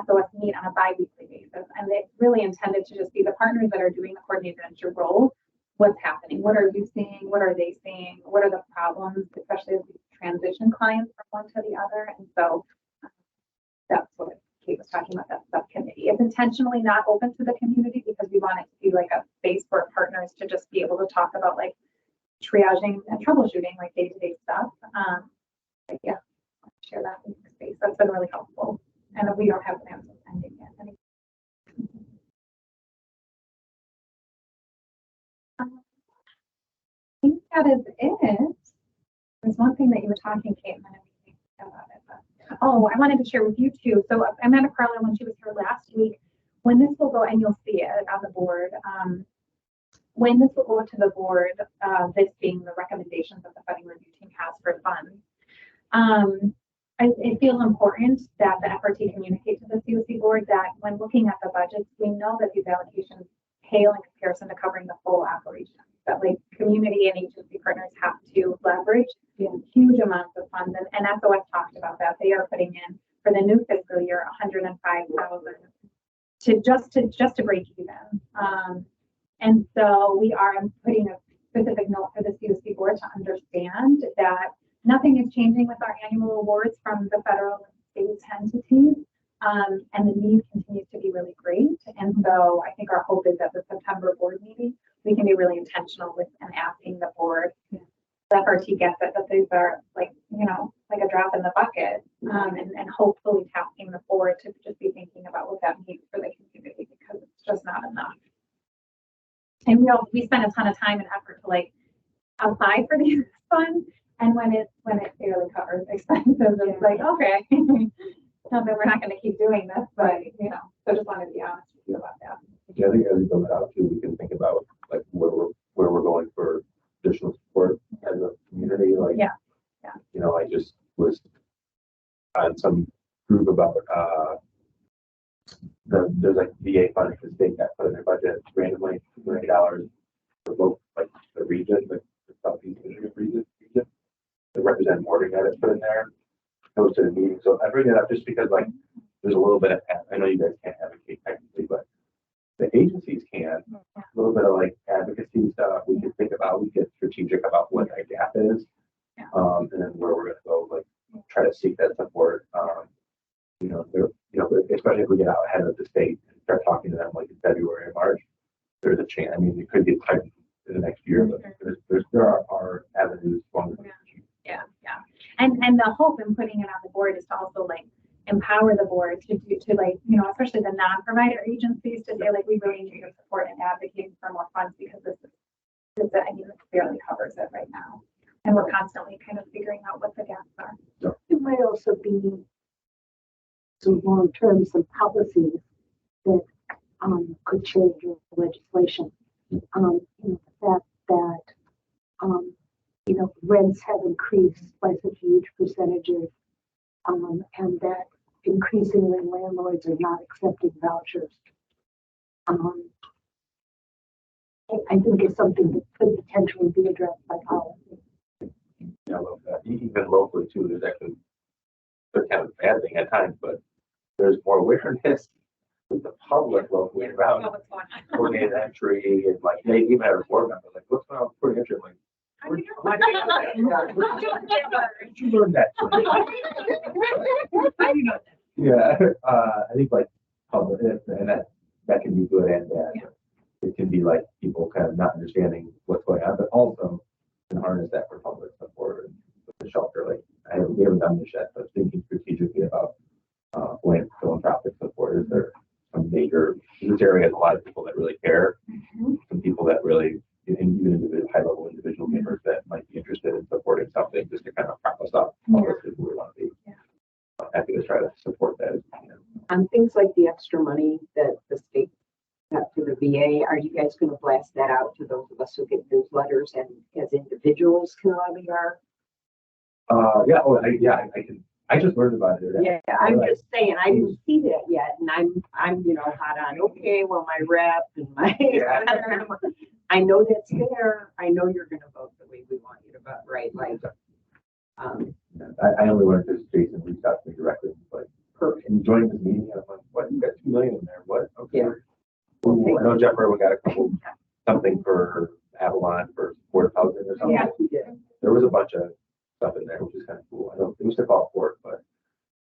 SOS meet on a bi-weekly basis. And it's really intended to just be the partners that are doing the coordinated entry role. What's happening? What are you seeing? What are they seeing? What are the problems, especially as we transition clients from one to the other? And so that's what Kate was talking about, that subcommittee. It's intentionally not open to the community because we want it to be like a space for partners to just be able to talk about like triaging and troubleshooting, like day-to-day stuff. But yeah, I'll share that in the space. That's been really helpful. And we don't have plans of ending yet. I think that is it. There's one thing that you were talking, Kate, and then we think about it. But, I wanted to share with you too. So Amanda Carlin, when she was here last week, when this will go, and you'll see it on the board, when this will go to the board, this being the recommendations that the funding review team has for funds, it feels important that the FRT communicate to the COC board that when looking at the budgets, we know that these allocations pale in comparison to covering the full operation. That like community and agency partners have to leverage huge amounts of funds, and SOS talked about that. They are putting in for the new fiscal year $105,000 to break even. And so we are putting a specific note for the COC board to understand that nothing is changing with our annual awards from the federal and state entities, and the need continues to be really great. And so I think our hope is that the September board meeting, we can be really intentional with and asking the board. The FRT gets it, that these are like, you know, like a drop in the bucket. And hopefully tasking the board to just be thinking about what that means for the community, because it's just not enough. And we spend a ton of time and effort to like apply for these funds, and when it barely covers expenses, it's like, okay, no, then we're not going to keep doing this, but you know, so just wanted to be honest with you about that. Yeah, I think as we build it out too, we can think about like where we're going for additional support as a community. Like, Yeah. You know, I just was on some group about there's like VA funds the state got put in their budget randomly $2 million for both like the region, the Southeast Michigan region to represent Morgan got it put in there. Goes to the meeting. So I bring it up just because like there's a little bit of, I know you guys can't advocate technically, but the agencies can. A little bit of like advocacy stuff we can think about, we get strategic about what that gap is. And then where we're gonna go, like try to seek that support. Especially if we get out ahead of the state and start talking to them like in February or March, there's a chance. I mean, it could get tight in the next year, but there are avenues for it. Yeah. And the hope in putting it on the board is to also like empower the board to like, you know, especially the non-provider agencies to say like, we really need your support and advocating for more funds, because this I mean, it barely covers it right now. And we're constantly kind of figuring out what the gaps are. It might also be some long-term, some policies that could change with legislation. You know, the fact that you know, rents have increased by such huge percentages, and that increasingly landlords are not accepting vouchers. I think it's something that could potentially be addressed by policy. Yeah, I love that. Even locally too, there's actually kind of a bad thing at times, but there's more awareness with the public locally around coordinated entry and like they even have a board member like, what's going on with coordinated entry? Like, you learned that. Yeah, I think like public, and that can be good and bad. Yeah. It can be like people kind of not understanding what's going on, but also can harness that for public support and the shelter. Like we haven't done this yet, but thinking strategically about philanthropic support. Is there some major? This area has a lot of people that really care. Some people that really, even individual high-level individual gamers that might be interested in supporting something just to kind of prop us up. Obviously, we want to be happy to try to support that. On things like the extra money that the state got to the VA, are you guys going to blast that out to those of us who get newsletters and as individuals can levy our? I can. I just learned about it. Yeah, I'm just saying, I didn't see that yet, and I'm you know hot on. Okay, well my rep and my. Yeah. I know that's there. I know you're going to vote the way we want you to vote, right? Like, I only learned this. Jason reached out to me directly. Like, perfect. Can you join this meeting? I'm like, what? You got $2 million in there? What? Okay. Yeah. I know Jeff Irwin got a couple something for Avalon for supportive housing or something. Yeah, he did. There was a bunch of stuff in there, which is kind of cool. I don't. It used to call for it, but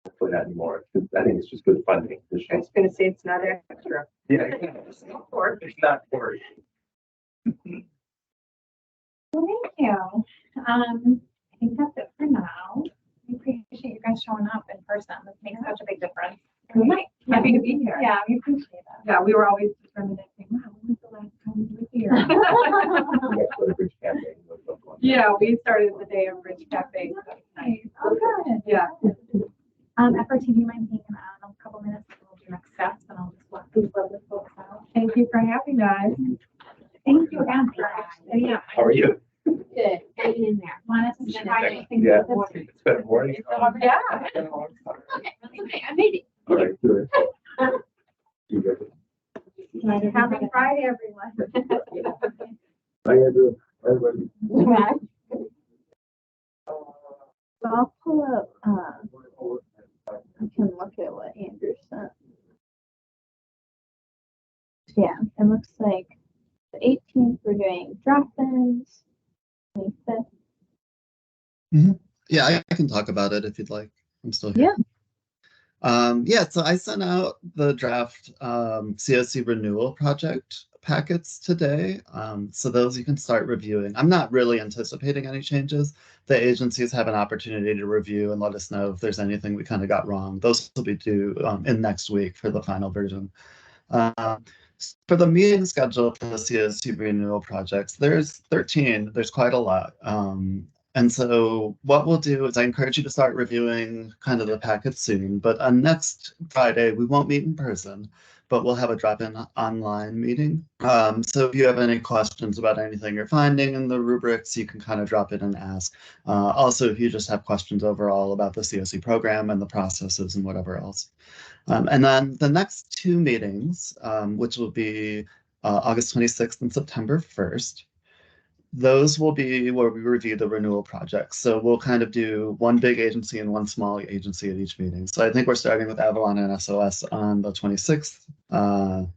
hopefully not anymore. I think it's just good funding. I was going to say it's not extra. Yeah, it's not for it. It's not for it. Well, thank you. I think that's it for now. We appreciate you guys showing up in person. This makes such a big difference. Happy to be here. Yeah, we appreciate that. Yeah, we were always determined to think, wow, when was the last time we were here? Yeah, we started the day of Bridge Cafe. Nice. Oh, good. Yeah. FRT, do you mind taking on a couple minutes and we'll do next steps, and I'll just walk these lovely folks out. Thank you for having us. Thank you again. Yeah. How are you? Good. Hanging in there. Wanted to say hi. Yeah. It's been a morning. Yeah. I made it. All right, good. You guys. Happy Friday, everyone. How you doing? Everybody. So I'll pull up, I can look at what Andrew sent. Yeah, it looks like the 18th we're doing drop-ins, 25th. Yeah, I can talk about it if you'd like. I'm still here. Yeah. Yeah, so I sent out the draft COC renewal project packets today. So those you can start reviewing. I'm not really anticipating any changes. The agencies have an opportunity to review and let us know if there's anything we kind of got wrong. Those will be due in next week for the final version. For the meeting schedule for the COC renewal projects, there's 13. There's quite a lot. And so what we'll do is I encourage you to start reviewing kind of the packets soon. But on next Friday, we won't meet in person, but we'll have a drop-in online meeting. So if you have any questions about anything you're finding in the rubrics, you can kind of drop in and ask. Also, if you just have questions overall about the COC program and the processes and whatever else. And then the next two meetings, which will be August 26th and September 1st, those will be where we review the renewal projects. So we'll kind of do one big agency and one small agency at each meeting. So I think we're starting with Avalon and SOS on the 26th. And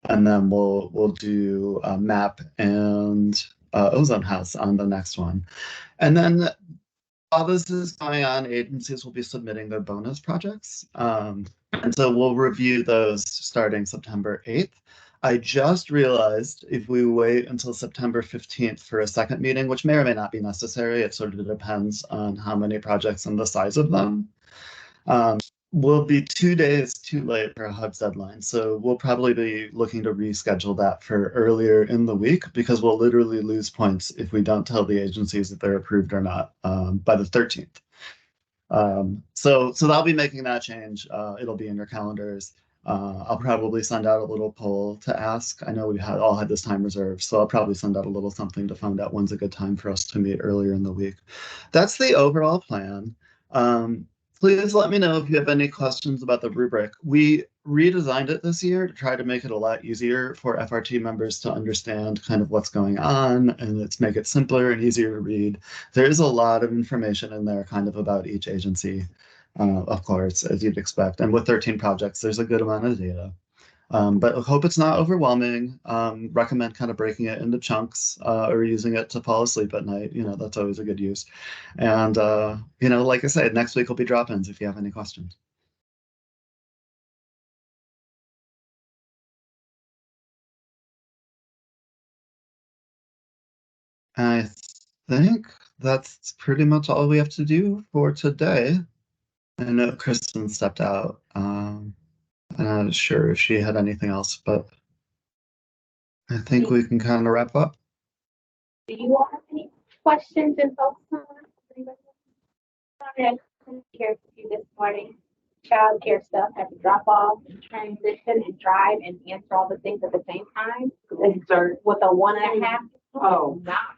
then we'll do MAP and Ozone House on the next one. And then while this is going on, agencies will be submitting their bonus projects. And so we'll review those starting September 8th. I just realized if we wait until September 15th for a second meeting, which may or may not be necessary, it sort of depends on how many projects and the size of them, we'll be 2 days too late for a HUB's deadline. So we'll probably be looking to reschedule that for earlier in the week because we'll literally lose points if we don't tell the agencies that they're approved or not by the 13th. So I'll be making that change. It'll be in your calendars. I'll probably send out a little poll to ask. I know we all had this time reserved, so I'll probably send out a little something to find out when's a good time for us to meet earlier in the week. That's the overall plan. Please let me know if you have any questions about the rubric. We redesigned it this year to try to make it a lot easier for FRT members to understand kind of what's going on, and let's make it simpler and easier to read. There is a lot of information in there kind of about each agency, of course, as you'd expect. And with 13 projects, there's a good amount of data. But I hope it's not overwhelming. Recommend kind of breaking it into chunks or using it to fall asleep at night. You know, that's always a good use. And, you know, like I said, next week will be drop-ins if you have any questions. I think that's pretty much all we have to do for today. I know Kristen stepped out. I'm not sure if she had anything else, but I think we can kind of wrap up. Do you all have any questions and folks? Sorry, I couldn't hear you this morning. Childcare stuff, had to drop off and transition and drive and answer all the things at the same time. With a 1.5. Oh, not.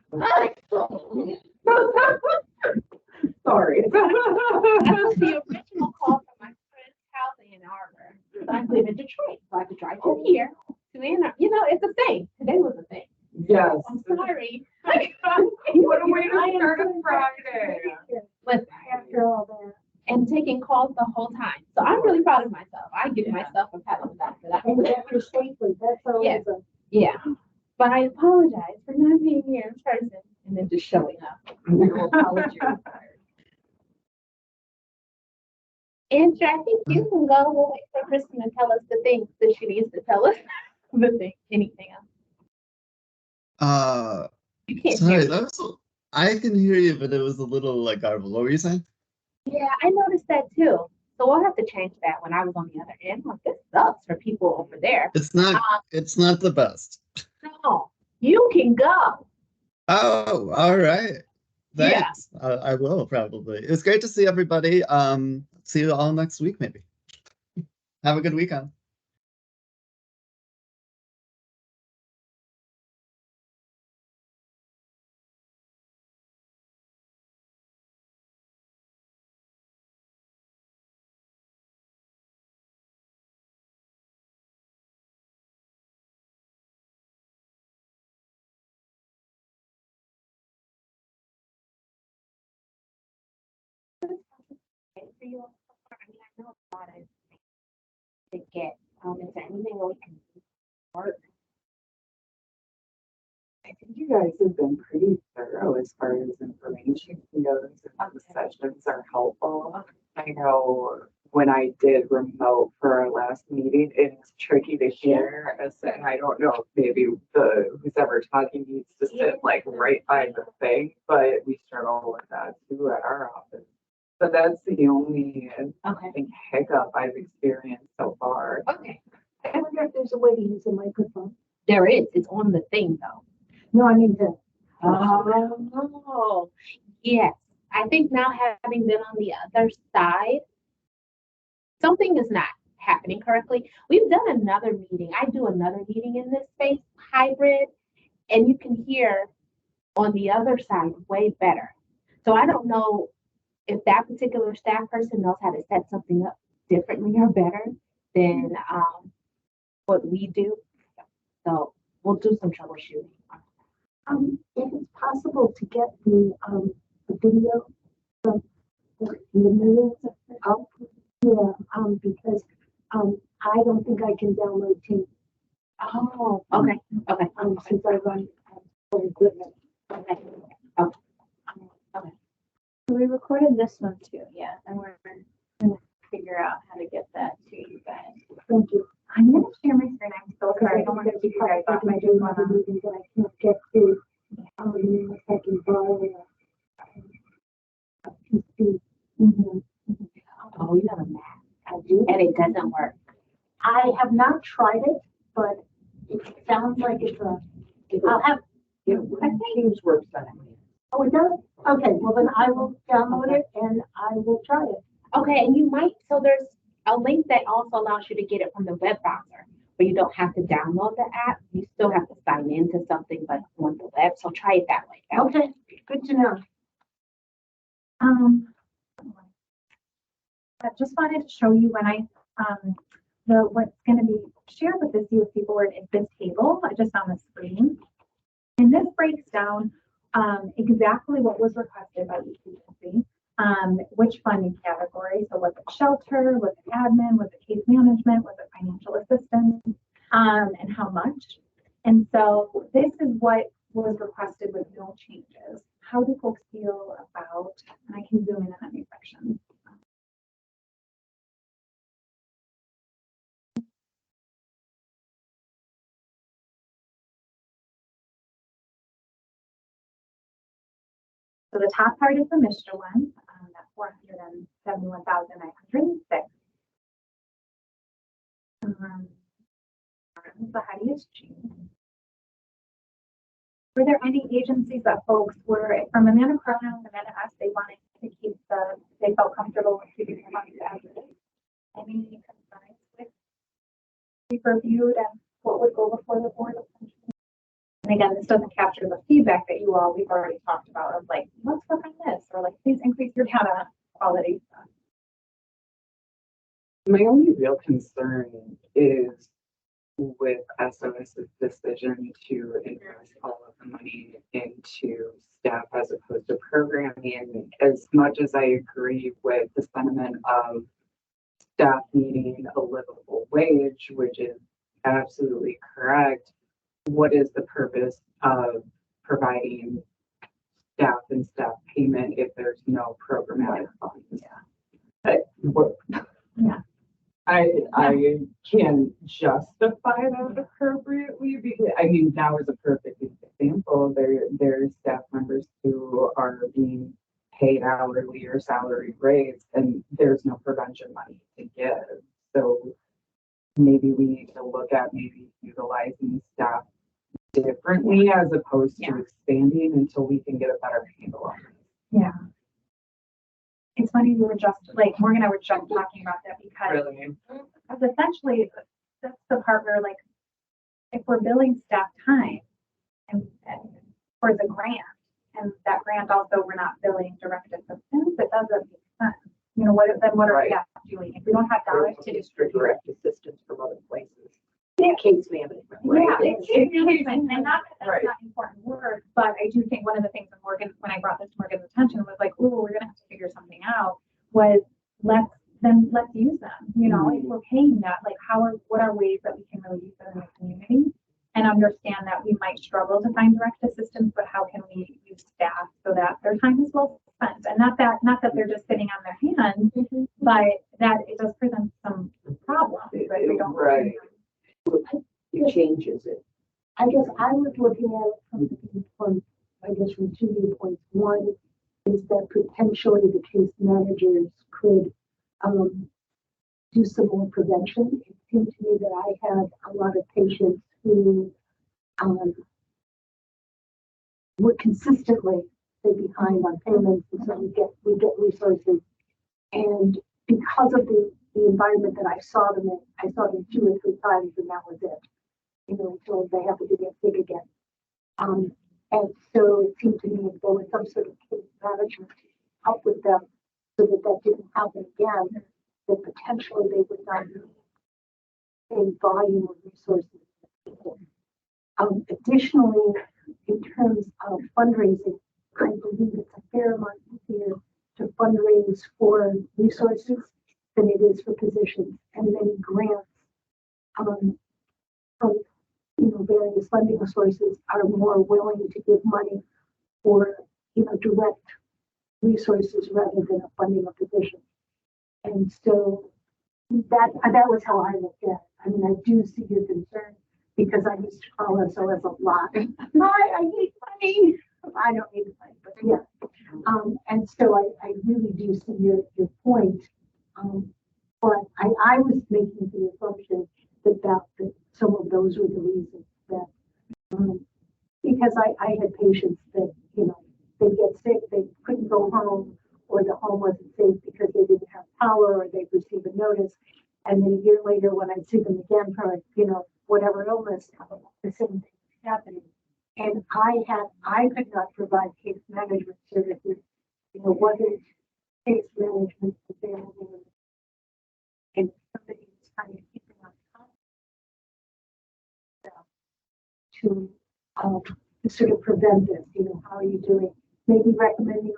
Sorry. That was the original call from my friend's house in Ann Arbor. So I live in Detroit, so I have to drive from here to Ann Arbor. You know, it's a thing. Today was a thing. Yes. I'm sorry. What a way to start a Friday. Listen, after all that. And taking calls the whole time. So I'm really proud of myself. I give myself a pat on the back for that. And after safely, that's always a. Yeah. But I apologize for not being here in person and then just showing up. No apology required. Andrew, I think you can go. We'll wait for Kristen to tell us the things that she needs to tell us. The thing, anything else? You can't Sorry, hear that was, I can hear you, but it was a little like garbled. What were you saying? Yeah, I noticed that too. So we'll have to change that when I was on the other end. Like, this sucks for people over there. It's not the best. No, you can go. Oh, all right. Thanks. Yeah. I will probably. It's great to see everybody. See you all next week, maybe. Have a good weekend. For you, I mean, I know a lot of to get. Is there anything that we can do? Work? I think you guys have been pretty thorough as far as information goes, and the sessions are helpful. I know when I did remote for our last meeting, it's tricky to hear us, and I don't know if maybe who's ever talking needs to sit like right by the thing, but we struggle with that too at our office. So that's the only, I think, hiccup I've experienced so far. Okay. I wonder if there's a way to use a microphone. There is, it's on the thing though. No, I mean the. Oh, yes. I think now having been on the other side, something is not happening correctly. We've done another meeting. I do another meeting in this space, hybrid, and you can hear on the other side way better. So I don't know if that particular staff person knows how to set something up differently or better than what we do. So we'll do some troubleshooting. If it's possible to get the video from the meetings up, yeah, because I don't think I can download Teams. Oh, okay, okay. Since I run equipment. Okay. Okay. Okay. We recorded this one too, yeah, and we're gonna figure out how to get that to you guys. Thank you. I'm gonna share my screen. I'm so sorry. I don't want to keep you guys off. I do want to. Meeting that I can't get to. If I can borrow a PC. Oh, you have a Mac. I do. And it doesn't work. I have not tried it, but it sounds like it's a. I'll have. I think Teams works on it. Oh, it does? Okay, well then I will download it and I will try it. Okay, and you might, so there's a link that also allows you to get it from the web browser, but you don't have to download the app. You still have to sign into something, but on the web. So try it that way. Okay, good to know. I just wanted to show you when what's going to be shared with the COC board is this table just on the screen. And this breaks down exactly what was requested by each agency, which funding category. So was it shelter, was it admin, was it case management, was it financial assistance, and how much. And so this is what was requested with no changes. How do folks feel about, and I can zoom in on these sections. So the top part is the Mishta one, that's 471,906. The highest change. Were there any agencies that folks were, from Amanda Cronin and Amanda S, they wanted to keep they felt comfortable with keeping the money as it is? Any concerns with we reviewed and what would go before the board? And again, this doesn't capture the feedback that we've already talked about of like, let's work on this, or like, please increase your data quality. My only real concern is with SOS's decision to invest all of the money into staff as opposed to programming. As much as I agree with the sentiment of staff needing a livable wage, which is absolutely correct, what is the purpose of providing staff and staff payment if there's no programmatic funds? Yeah. I can justify that appropriately because I mean now is a perfect example. There's staff members who are being paid hourly or salary rates and there's no prevention money to give. So maybe we need to look at maybe utilizing staff differently as opposed to expanding until we can get a better handle on it. Yeah. It's funny, we were just like Morgan and I were just talking about that because essentially that's the part where like if we're billing staff time and for the grant and that grant also we're not billing direct assistance, it doesn't make sense. You know what are we doing if we don't have dollars to do direct assistance from other places? Yeah. Case management. Yeah, it's and not that that's not important work, but I do think one of the things when I brought this to Morgan's attention was like, oh, we're gonna have to figure something out. Was let's use them. You know, if we're paying that, like what are ways that we can really use them in the community and understand that we might struggle to find direct assistance, but how can we use staff so that their time is well spent spent. And not that they're just sitting on their hands, but that it does present some problems if we don't. Right. It changes it. I guess I was looking at it from the viewpoint, I guess from two viewpoints. One is that potentially the case managers could do some more prevention. It seemed to me that I had a lot of patients who were consistently say behind on payments, and so we get resources. And because of the environment that I saw them in, I saw them 2 or 3 times, and that was it. You know, until they happened to get sick again. And so it seemed to me that there was some sort of case management to help with them so that that didn't happen again, that potentially they would not need a volume of resources. Additionally, in terms of fundraising, I believe it's a fair amount easier to fundraise for resources than it is for positions, and many grants from various funding sources are more willing to give money for direct resources rather than a funding a position. And so that was how I looked at it. I mean, I do see your concern because I used to call SOS a lot. I need money. I don't need money, but yeah. And so I really do see your point. But I was making the assumption that some of those were the reasons that, because I had patients that, they get sick, they couldn't go home, or the home wasn't safe because they didn't have power, or they received a notice. And then a year later, when I see them again for, whatever illness, the same thing is happening. And I could not provide case management services, wasn't case management available. And somebody was kind of keeping on top to sort of prevent this, how are you doing? Maybe recommending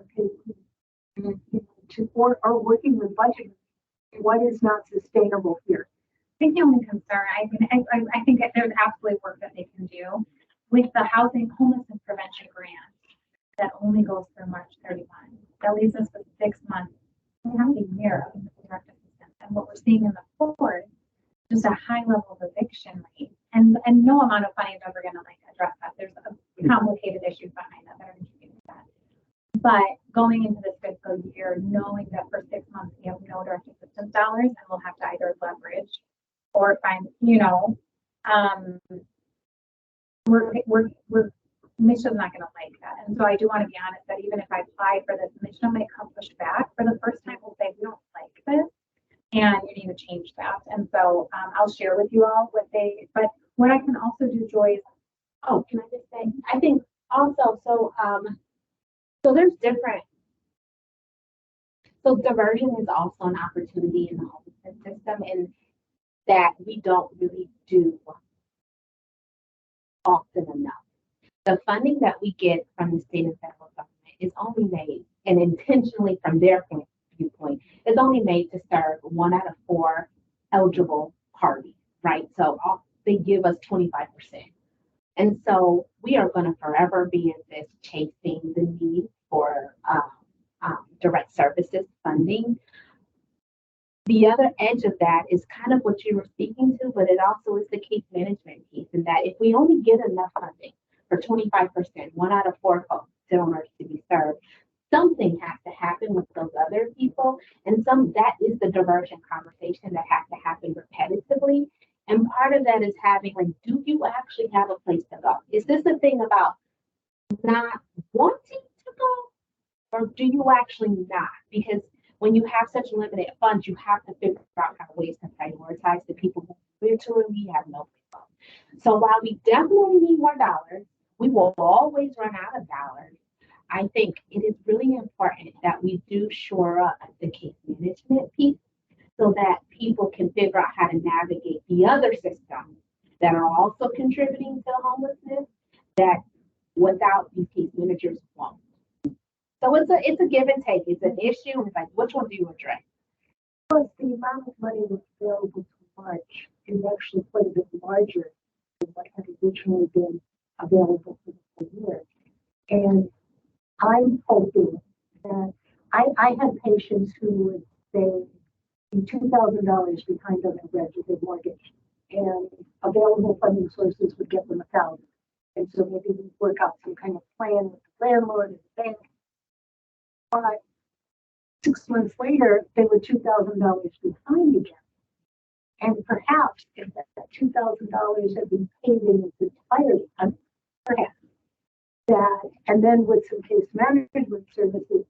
or working with budget. What is not sustainable here? I think the only concern, I think that there's absolutely work that they can do with the housing homelessness prevention grant that only goes through March 31. That leaves us with 6 months, half a year of direct assistance. And what we're seeing in the forward, just a high level of eviction rate, and no amount of funding is ever going to address that. There's complicated issues behind that that are contributing to that. But going into this fiscal year, knowing that for 6 months we have no direct assistance dollars, and we'll have to either leverage or find, we're Michigan's not going to like that. And so I do want to be honest that even if I apply for this, Michigan might come push back. For the first time, we'll say, we don't like this, and you need to change that. And so I'll share with you all but what I can also do, Joy, is, oh, can I just say, I think also, so there's different, so diversion is also an opportunity in the homelessness system, and that we don't really do often enough. The funding that we get from the state and federal government is only made, and intentionally from their viewpoint, is only made to serve 1 out of 4 eligible parties, right? So they give us 25%. And so we are going to forever be in this chasing the need for direct services funding. The other edge of that is kind of what you were speaking to, but it also is the case management piece, and that if we only get enough funding for 25%, 1 out of 4 donors to be served, something has to happen with those other people. And that is the diversion conversation that has to happen repetitively. And part of that is having, do you actually have a place to go? Is this a thing about not wanting to go, or do you actually not? Because when you have such limited funds, you have to figure out ways to prioritize the people who literally have no place. So while we definitely need more dollars, we will always run out of dollars. I think it is really important that we do shore up the case management piece so that people can figure out how to navigate the other systems that are also contributing to homelessness that without these case managers won't. So it's a give and take. It's an issue. It's like, which one do you address? Plus, the amount of money that's available to March is actually quite a bit larger than what had originally been available for the whole year. And I'm hoping that patients who would say be $2,000 behind on their registered mortgage, and available funding sources would get them 1,000. And so maybe we work out some kind of plan with the landlord and the bank. But 6 months later, they were $2,000 behind again. And perhaps if that $2,000 had been paid in its entirety, perhaps that, and then with some case management services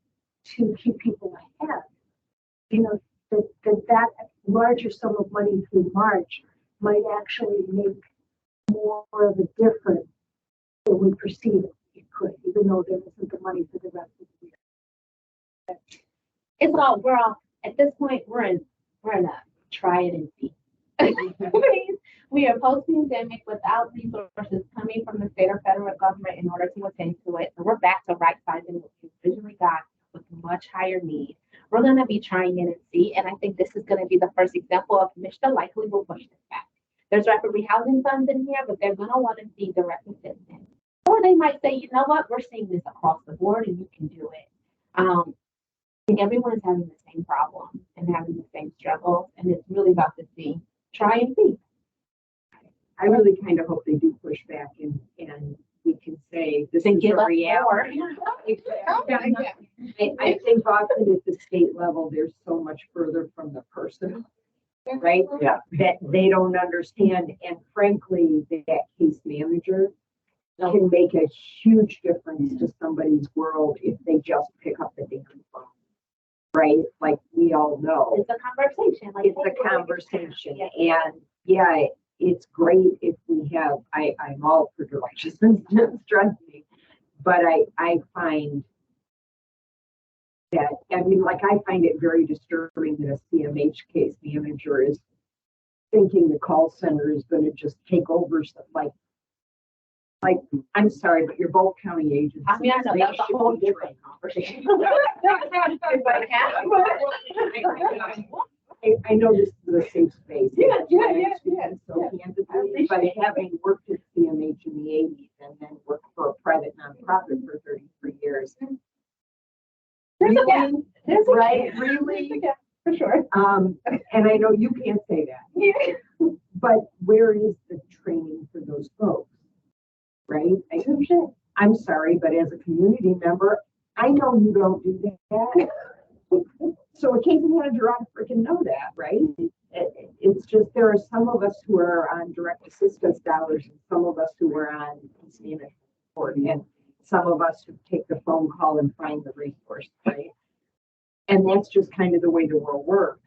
to keep people ahead, you know, that larger sum of money through March might actually make more of a difference than we perceive it could, even though there isn't the money for the rest of the year. We're all, at this point, we're in a try it and see. We are post-pandemic without resources coming from the state or federal government in order to attend to it. So we're back to right sizing what we originally got with much higher need. We're going to be trying it and see. And I think this is going to be the first example of which the likely will push this back. There's rapid rehousing funds in here, but they're going to want to see direct assistance. Or they might say, you know what, we're seeing this across the board and you can do it. I think everyone's having the same problem and having the same struggles. And it's really about to see, try and see. I really kind of hope they do push back and we can say this is a reality. I think often at the state level, they're so much further from the person, right? Yeah. That they don't understand. And frankly, that case manager can make a huge difference to somebody's world if they just pick up the damn phone. Right? Like we all know. It's a conversation. Like it's a conversation. And yeah, it's great if we have, I'm all for direct assistance, trust me. But I find that, I mean, like I find it very disturbing that a CMH case manager is thinking the call center is going to just take over stuff like, I'm sorry, but you're both county agents. I mean, I know that's a whole different conversation. I know this is a safe space. Yeah. So candidly, but having worked at CMH in the 80s and then worked for a private nonprofit for 33 years. There's a gap. Right? Really? For sure. And I know you can't say that. Yeah. But where is the training for those folks? Right? I'm sorry, but as a community member, I know you don't do that. So a case manager ought to freaking know that, right? It's just there are some of us who are on direct assistance dollars and some of us who are on case management support and some of us who take the phone call and find the resource, right? And that's just kind of the way the world works.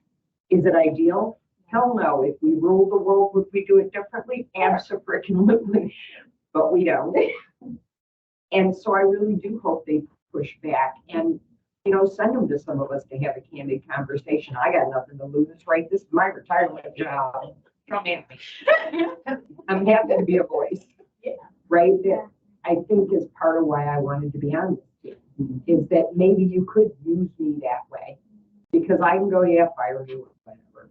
Is it ideal? Hell no. If we ruled the world, would we do it differently? Absolutely. But we don't. And so I really do hope they push back and, you know, send them to some of us to have a candid conversation. I got nothing to lose, right? This is my retirement job. Come at me. I'm happy to be a voice. Yeah. Right? That I think is part of why I wanted to be on this team, is that maybe you could use me that way. Because I can go, yeah, fire you or whatever.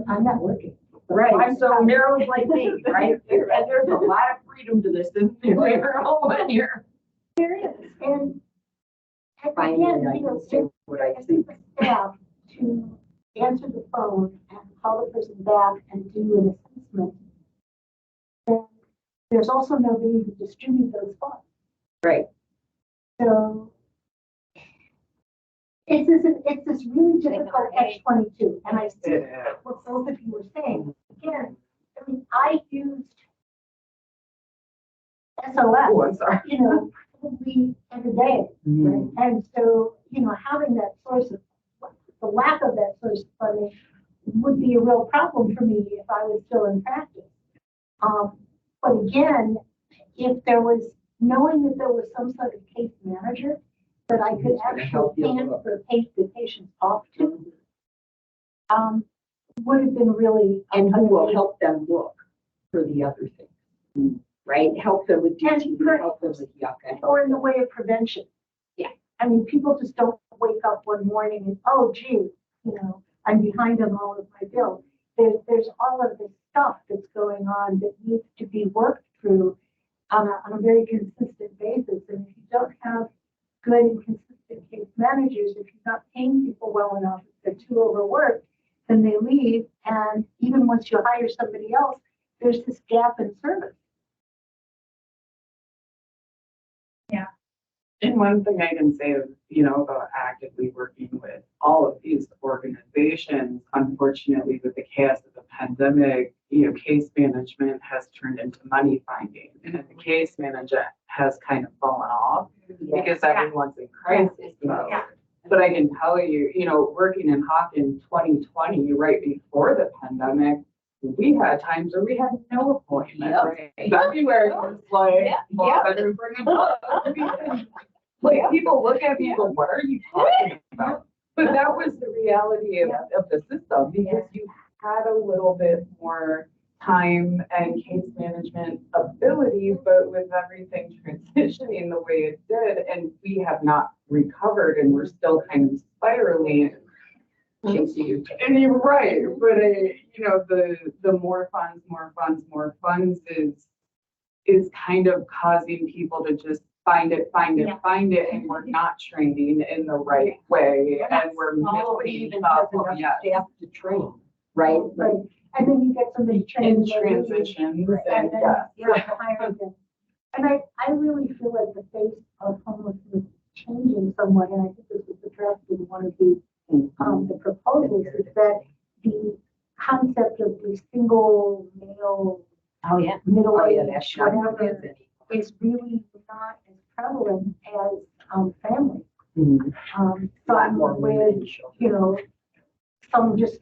I'm not working. Right, so narrows like me, right? And there's a lot of freedom to this in there when you're. There is, and Finally, again, I you know, can say what I think. staff to answer the phone and call the person back and do an assessment. And there's also nobody to distribute those funds. Right. So it's this really difficult catch-22. And I see what both of you were saying. Again, I mean, I used SOS, Oh, I'm sorry. you know, probably every day. Right? And so, you know, having that source of, the lack of that source of funding would be a real problem for me if I was still in practice. But again, if there was, knowing that there was some sort of case manager that I could actually hand the patients off to, would have been really. And who will help them look for the other things, right? Help them with DTE, help them with yucca. Or in the way of prevention. Yeah. I mean, people just don't wake up one morning and, oh, gee, you know, I'm behind on all of my bills. There's all of this stuff that's going on that needs to be worked through on a very consistent basis. And if you don't have good and consistent case managers, if you're not paying people well enough, if they're too overworked, then they leave. And even once you hire somebody else, there's this gap in service. And one thing I can say is, about actively working with all of these organizations, unfortunately, with the chaos of the pandemic, case management has turned into money finding. And the case manager has kind of fallen off because everyone's in crisis mode. But I can tell you, working in Hawk in 2020, right before the pandemic, we had times where we had no appointment. Right? February was like, like people look at me and go, what are you talking about? But that was the reality of the system because you had a little bit more time and case management ability, but with everything transitioning the way it did, and we have not recovered and we're still kind of spiraling. And you're right, but the more funds is kind of causing people to just find it, and we're not training in the right way, and we're missing staff to train, right? Right. And then you get somebody trained in transitions, and then hire them. And I really feel like the face of homelessness is changing somewhat, and I think this was addressed in one of the proposals, is that the concept of the single male, middle-aged, whatever, is really not as prevalent as family. Some with, some just,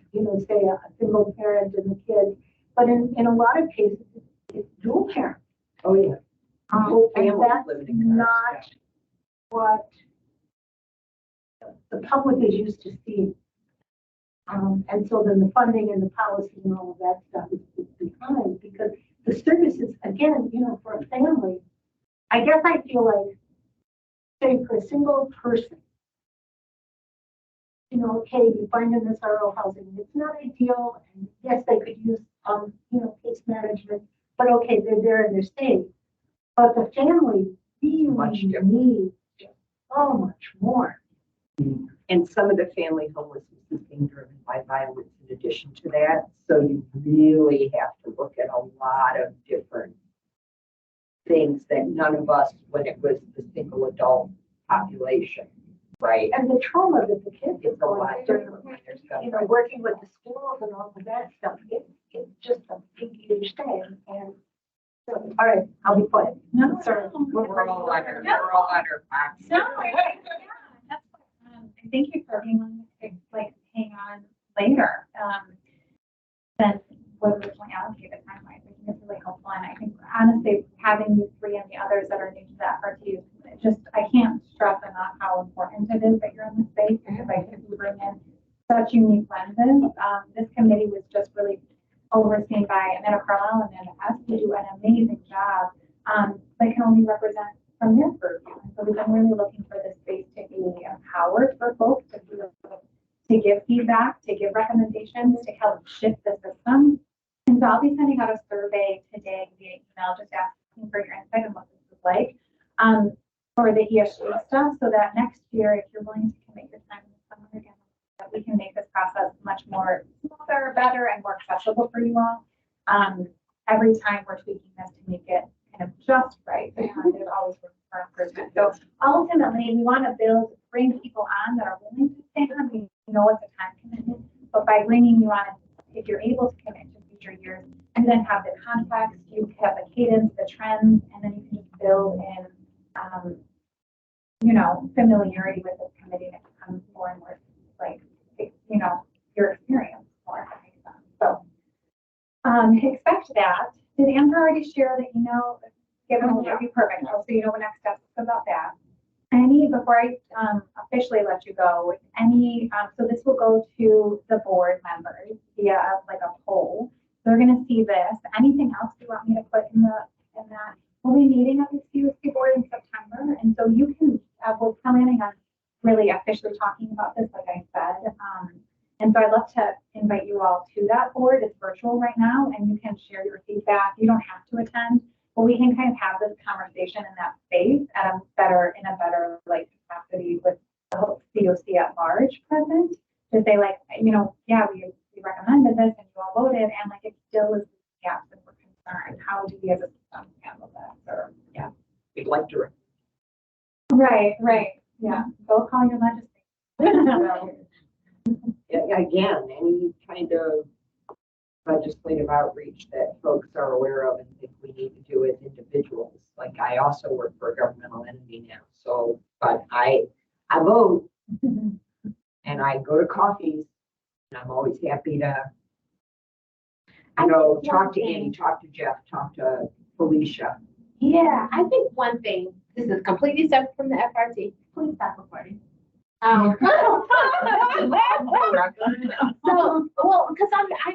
say a single parent and the kids, but in a lot of cases, it's dual parent. And that's not what the public is used to seeing. And so then the funding and the policy and all of that stuff is behind, because the services, again, for a family, I guess I feel like, say, for a single person, okay, you find an SRO housing, it's not ideal, and yes, they could use, case management, but okay, they're there and they're staying. But the family really needs so much more. And some of the family homelessness is being driven by violence in addition to that. So you really have to look at a lot of different things that none of us, when it was the single adult population, right? And the trauma that the kids It's a lot different when there's working with the schools and all of that stuff, it's just a big, huge thing. And so, all right, I'll be quiet. No, sorry. We're all under box. Thank you for hanging on later. Than what originally allocated time-wise. I think it's really helpful. And I think honestly, having you three and the others that are new to the FRT, I can't stress enough how important it is that you're in this space, because I think you bring in such unique lenses. This committee was just really overseen by Amanda Carlisle and Amanda S. who do an amazing job. They can only represent from their purview. And so we've been really looking for this space to be empowered for folks to give feedback, to give recommendations, to help shift the system. And so I'll be sending out a survey today via email, just asking for your insight on what this is like for the ESG stuff, so that next year, if you're willing to commit your time this summer again, that we can make this process much more smoother, better, and more accessible for you all. Every time we're tweaking this to make it kind of just right, there's always room for improvement. So ultimately, we want to bring people on that are willing to stay on. We know it's a time commitment, but by bringing you on, if you're able to commit to future years, and then have the context, you have the cadence, the trends, and then you can just build in, familiarity with this committee that becomes more and more like, your experience more. If that makes sense. So expect that. Did Andrew already share the email? Given overview, perfect. So you know what next steps about that. Before I officially let you go, so this will go to the board members via like a poll. They're going to see this. Anything else you want me to put in that? We'll be meeting at the CUC board in September, and so you can. We're planning on really officially talking about this, like I said. And so I'd love to invite you all to that board. It's virtual right now, and you can share your feedback. You don't have to attend, but we can kind of have this conversation in that space in a better like capacity with the whole COC at large present, to say like, yeah, we recommended this and you all voted, and like, it still is gaps and we're concerned. How do we as a system handle this? Or, yeah. We'd like to. Right, yeah. Go call your legislature. Yeah, again, any kind of legislative outreach that folks are aware of and think we need to do as individuals. Like I also work for a governmental entity now, so, but I vote and I go to coffees and I'm always happy to, talk to Annie, talk to Jeff, talk to Felicia. Yeah, I think one thing, this is completely separate from the FRT. Please stop recording. So, well, because I